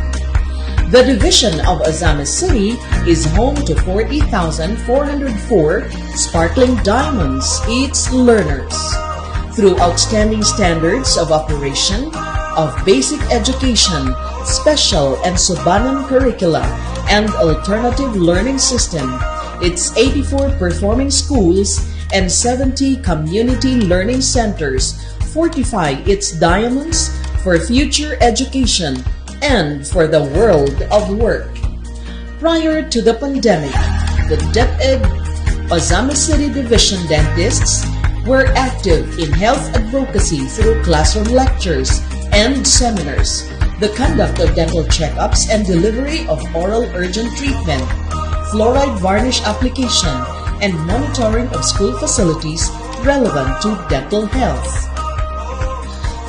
The division of Ozamis City is home to 40,404 sparkling diamonds, its learners. Through outstanding standards of operation, of basic education, special and Subanan curricula, and alternative learning system, its 84 performing schools and 70 community learning centers fortify its diamonds for future education and for the world of work. Prior to the pandemic, the DepEd Ozamis City Division dentists were active in health advocacy through classroom lectures and seminars, the conduct of dental checkups and delivery of oral urgent treatment, fluoride varnish application, and monitoring of school facilities relevant to dental health.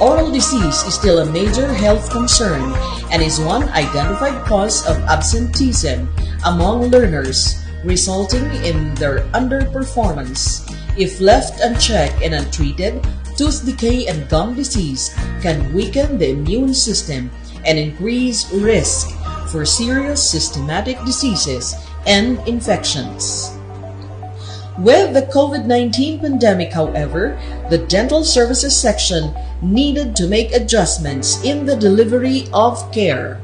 Oral disease is still a major health concern and is one identified cause of absenteeism among learners, resulting in their underperformance. If left unchecked and untreated, tooth decay and gum disease can weaken the immune system and increase risk for serious systematic diseases and infections. With the COVID-19 pandemic, however, the dental services section needed to make adjustments in the delivery of care.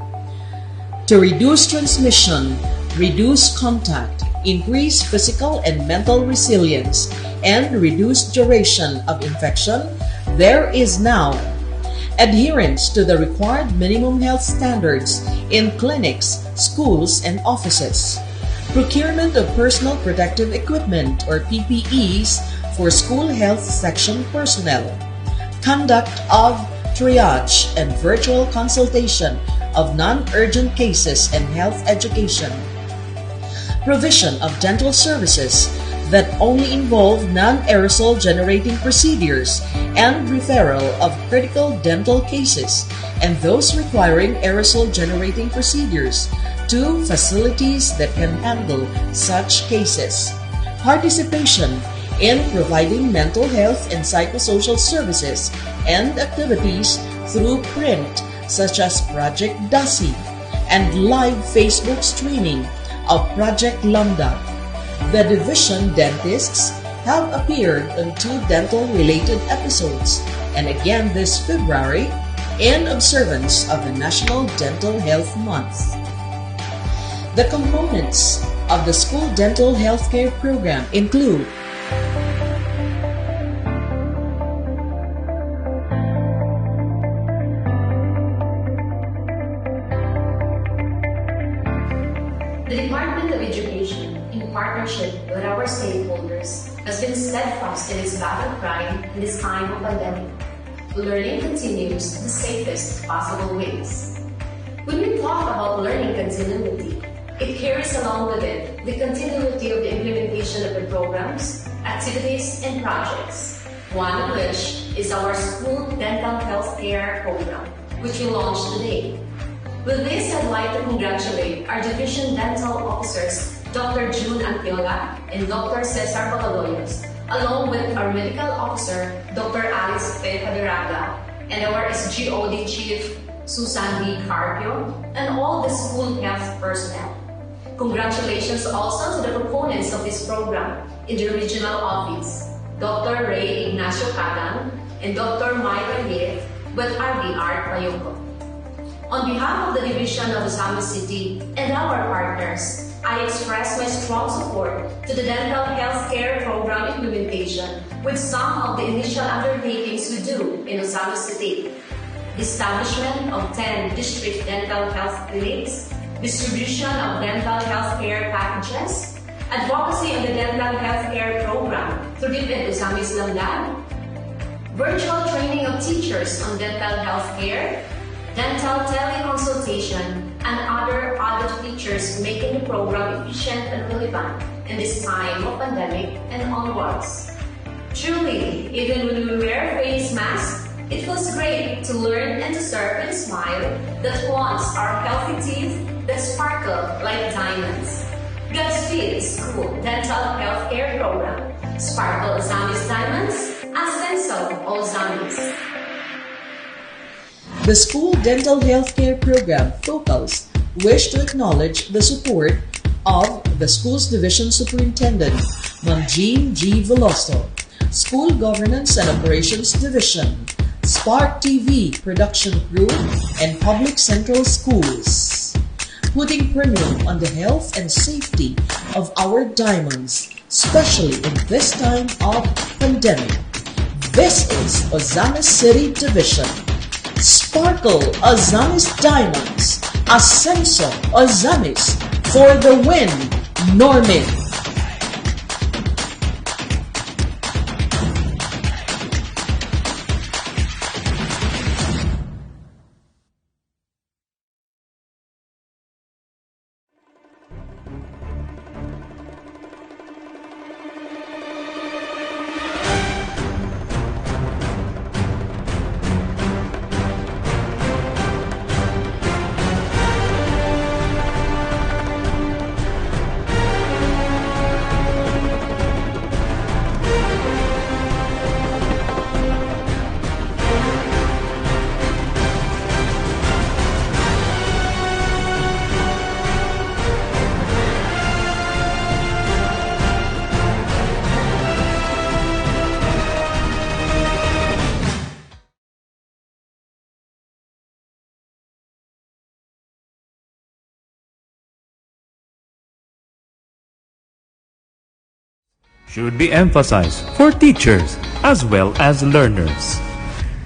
To reduce transmission, reduce contact, increase physical and mental resilience, and reduce duration of infection, there is now adherence to the required minimum health standards in clinics, schools, and offices. Procurement of personal protective equipment or PPEs for school health section personnel. Conduct of triage and virtual consultation of non-urgent cases and health education. Provision of dental services that only involve non-aerosol generating procedures and referral of critical dental cases and those requiring aerosol generating procedures to facilities that can handle such cases. Participation in providing mental health and psychosocial services and activities through print such as Project DASI and live Facebook streaming of Project Lambda. The division dentists have appeared on 2 dental-related episodes and again this February in observance of the National Dental Health Month. The components of the school dental healthcare program include The Department partnership with our stakeholders, has been steadfast in its battle cry in this time of pandemic. Learning continues the safest possible ways. When we talk about learning continuity, it carries along with it the continuity of the implementation of the programs, activities, and projects, one of which is our school dental health care program, which we launched today. With this, I'd like to congratulate our Division Dental Officers, Dr. June Antiola and Dr. Cesar Bacaloyos, along with our Medical Officer, Dr. Alice P. Paduraga, and our SGOD Chief, Susan B. Carpio, and all the school health personnel. Congratulations also to the proponents of this program in the regional office, Dr. Ray Ignacio Cadan and Dr. Myra Yeh with RD Art Bayoko. On behalf of the Division of Osamis City and our partners, I express my strong support to the dental health care program implementation with some of the initial undertakings we do in Osamis City. The establishment of 10 district dental health clinics, distribution of dental health care packages, advocacy on the dental health care program through DepEd Osamis Lamdan, virtual training of teachers on dental health care, dental teleconsultation, and other added features making the program efficient and relevant in this time of pandemic and onwards. Truly, even when we wear face masks, it feels great to learn and to serve with a smile that wants our healthy teeth that sparkle like diamonds. Godspeed School Dental Health Care Program. Sparkle Osamis Diamonds, Ascenso Osamis. The School Dental Healthcare Program, FOCALS, wish to acknowledge the support of the Schools Division Superintendent, Ma'am Jean G. Veloso, School Governance and Operations Division, Spark TV Production Crew, and Public Central Schools, putting premium on the health and safety of our diamonds, especially in this time of pandemic. This is Osamis City Division. Sparkle Osamis Diamonds, Ascenso Osamis, for the win, Norman. Should be emphasized for teachers as well as learners.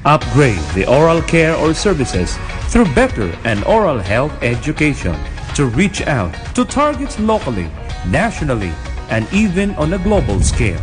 Upgrade the oral care or services through better and oral health education to reach out to targets locally, nationally, and even on a global scale.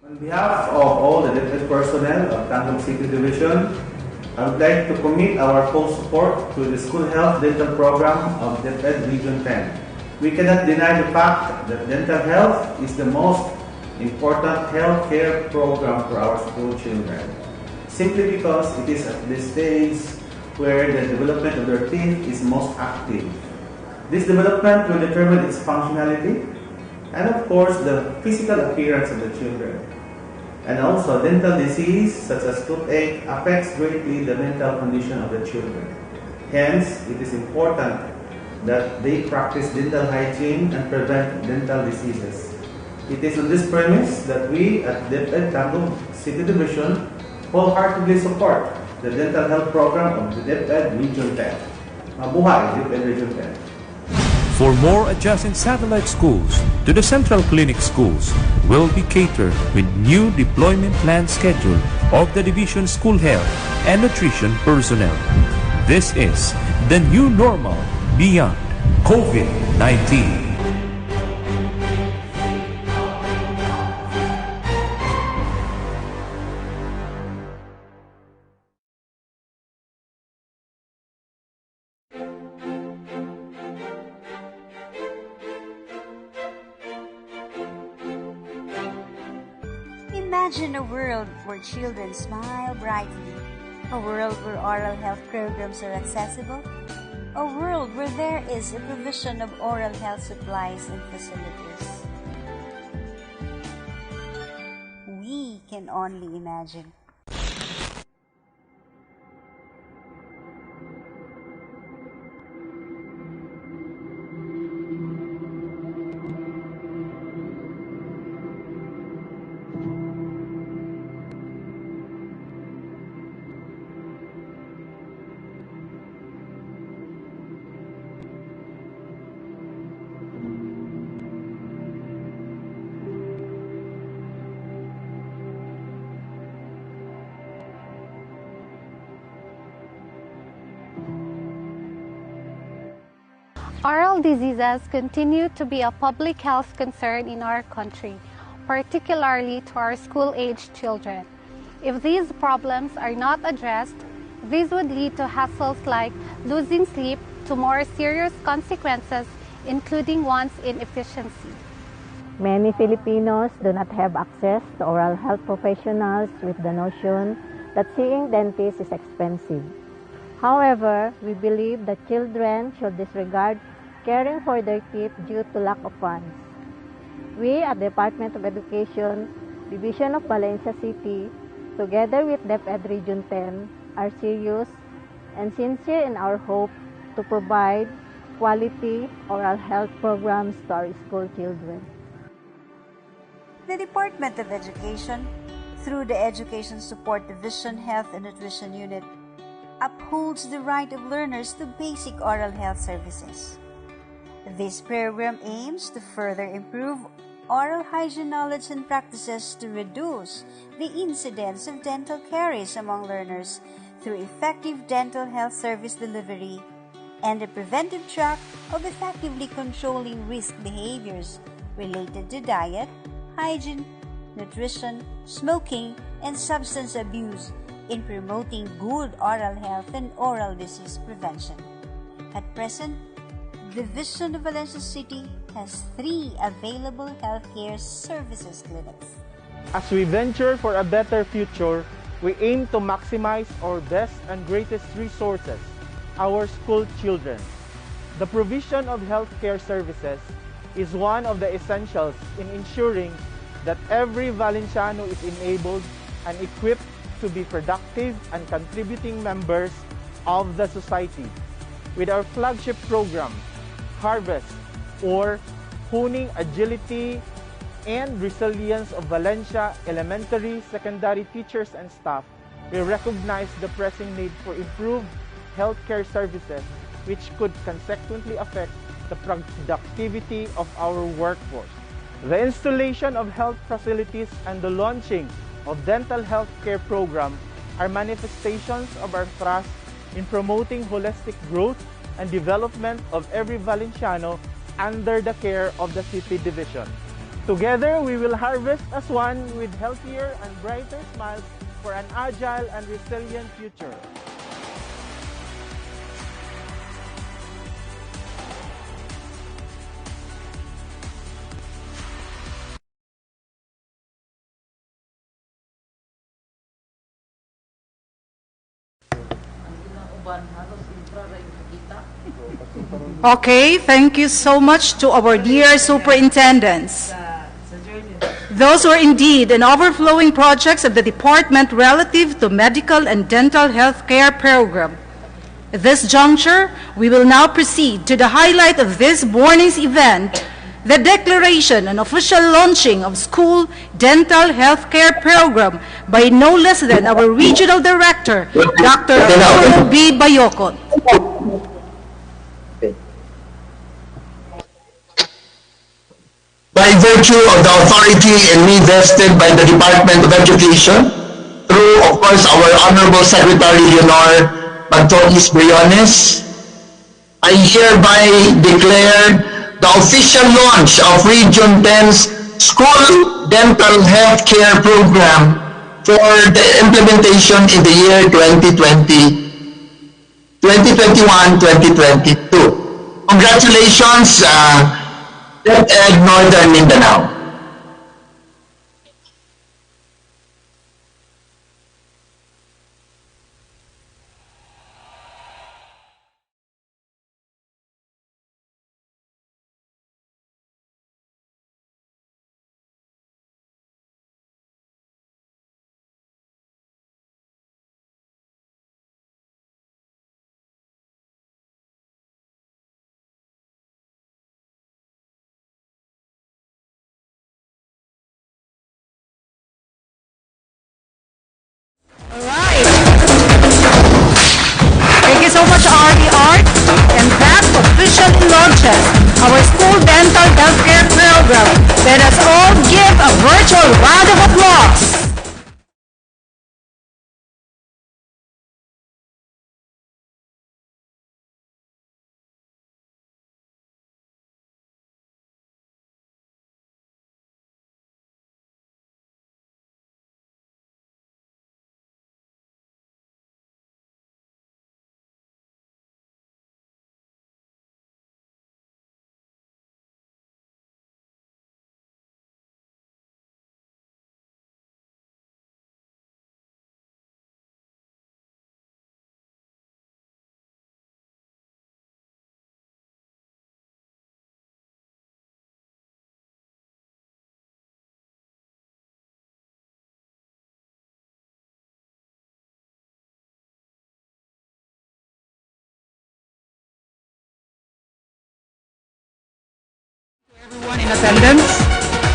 On behalf of all the DepEd personnel of Tandem City Division, I would like to commit our full support to the School Health Dental Program of DepEd Region 10. We cannot deny the fact that dental health is the most important health care program for our school children, simply because it is at this stage where the development of their teeth is most active. This development will determine its functionality and, of course, the physical appearance of the children. And also, dental disease such as toothache affects greatly the mental condition of the children. Hence, it is important that they practice dental hygiene and prevent dental diseases. It is on this premise that we at DepEd Tandem City Division wholeheartedly support the dental health program of the DepEd Region 10. Mabuhay, DepEd Region 10. For more adjacent satellite schools to the Central Clinic schools will be catered with new deployment plan schedule of the Division School Health and Nutrition personnel. This is the new normal beyond COVID-19. Imagine a world where children smile brightly, a world where oral health programs are accessible, a world where there is a provision of oral health supplies and facilities. We can only imagine. Oral diseases continue to be a public health concern in our country, particularly to our school-aged children. If these problems are not addressed, these would lead to hassles like losing sleep to more serious consequences, including one's inefficiency. Many Filipinos do not have access to oral health professionals with the notion that seeing dentists is expensive. However, we believe that children should disregard caring for their teeth due to lack of funds. We at the Department of Education, Division of Valencia City, together with DepEd Region 10, are serious and sincere in our hope to provide quality oral health programs to our school children. The Department of Education, through the Education Support Division Health and Nutrition Unit, upholds the right of learners to basic oral health services. This program aims to further improve oral hygiene knowledge and practices to reduce the incidence of dental caries among learners through effective dental health service delivery and the preventive track of effectively controlling risk behaviors related to diet, hygiene, nutrition, smoking, and substance abuse in promoting good oral health and oral disease prevention. At present, Division of Valencia City has 3 available healthcare services clinics. As we venture for a better future, we aim to maximize our best and greatest resources, our school children. The provision of healthcare services is one of the essentials in ensuring that every Valenciano is enabled and equipped to be productive and contributing members of the society. With our flagship program, Harvest, or Honing Agility and Resilience of Valencia elementary, secondary teachers and staff, we recognize the pressing need for improved healthcare services which could consequently affect the productivity of our workforce. The installation of health facilities and the launching of dental health care program are manifestations of our thrust in promoting holistic growth and development of every Valenciano under the care of the City Division. Together, we will harvest as one with healthier and brighter smiles for an agile and resilient future. Okay, thank you so much to our dear superintendents. Those were indeed an overflowing projects of the department relative to medical and dental health care program. At this juncture, we will now proceed to the highlight of this morning's event, the declaration and official launching of school dental health care program by no less than our regional director, Dr. Arturo B. Bayocot. By virtue of the authority in me vested by the Department of Education, through, of course, our Honorable Secretary Leonor Pantonis Briones, I hereby declare the official launch of Region 10's School Dental Health Care Program for the implementation in the year 2021-2022. Congratulations, DepEd Northern Mindanao. Thank you so much, RD Art. And that officially launches our school dental healthcare program. Let us all give a virtual round of applause. Everyone in attendance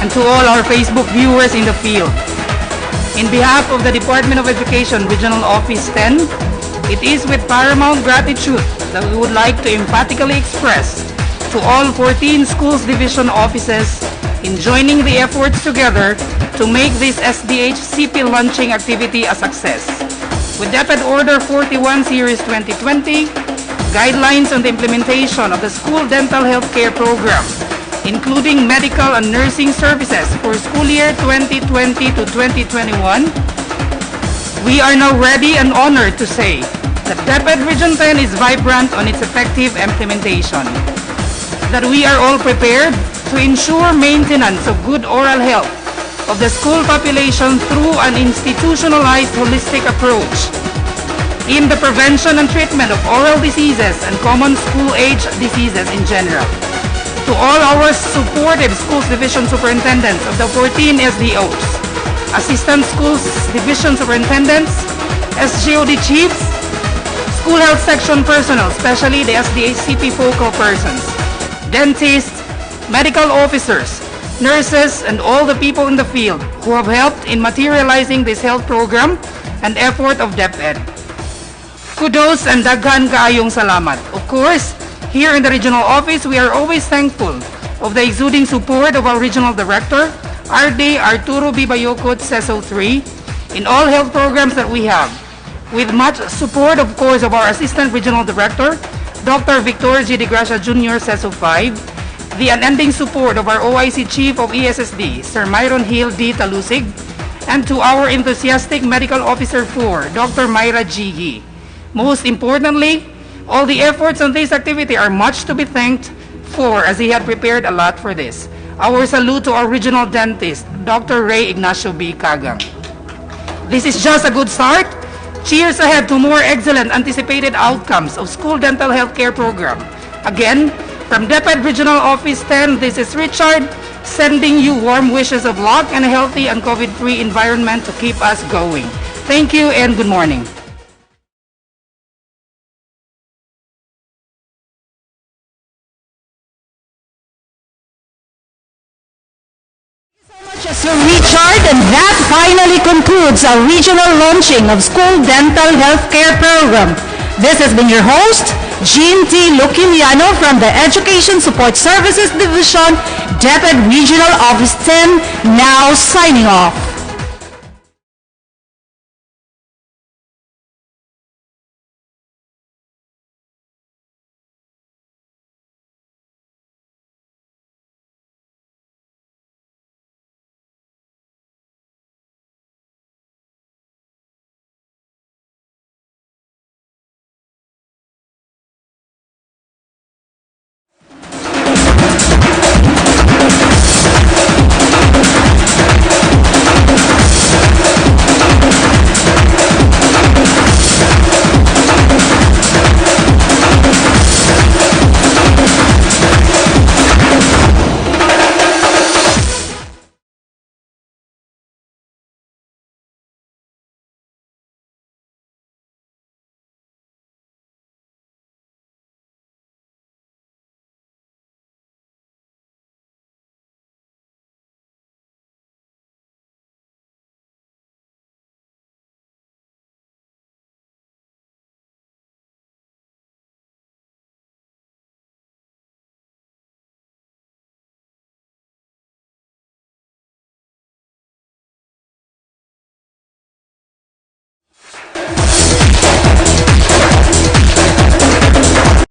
and to all our Facebook viewers in the field. In behalf of the Department of Education Regional Office 10, it is with paramount gratitude that we would like to emphatically express to all 14 schools division offices in joining the efforts together to make this SDH-CP launching activity a success. With DepEd Order 41 Series 2020, guidelines on the implementation of the school dental health care program, including medical and nursing services for school year 2020 to 2021, we are now ready and honored to say that DepEd Region 10 is vibrant on its effective implementation, that we are all prepared to ensure maintenance of good oral health of the school population through an institutionalized holistic approach in the prevention and treatment of oral diseases and common school-age diseases in general. To all our supportive schools division superintendents of the 14 SDOs, assistant schools division superintendents, SGOD chiefs, school health section personnel, especially the SDH-CP focal persons, dentists, medical officers, nurses, and all the people in the field who have helped in materializing this health program and effort of DepEd. Kudos and daghan kaayong salamat. Of course, here in the regional office, we are always thankful of the exuding support of our regional director, RD Arturo B. Bayocot, CESO 3, in all health programs that we have, with much support, of course, of our assistant regional director, Dr. Victor G. De Gracia Jr., CESO 5, the unending support of our OIC Chief of ESSD, Sir Myron Hill D. Talusig, and to our enthusiastic Medical Officer 4, Dr. Myra G. Yee. Most importantly, all the efforts on this activity are much to be thanked for, as he had prepared a lot for this. Our salute to our regional dentist, Dr. Ray Ignacio B. Kagang. This is just a good start. Cheers ahead to more excellent anticipated outcomes of school dental healthcare program. Again, from DepEd Regional Office 10, this is Richard, sending you warm wishes of luck and a healthy and COVID-free environment to keep us going. Thank you and good morning. Sir Richard, and that finally concludes our regional launching of School Dental Healthcare Program. This has been your host, Jean T. Luciliano from the Education Support Services Division, DepEd Regional Office 10, now signing off.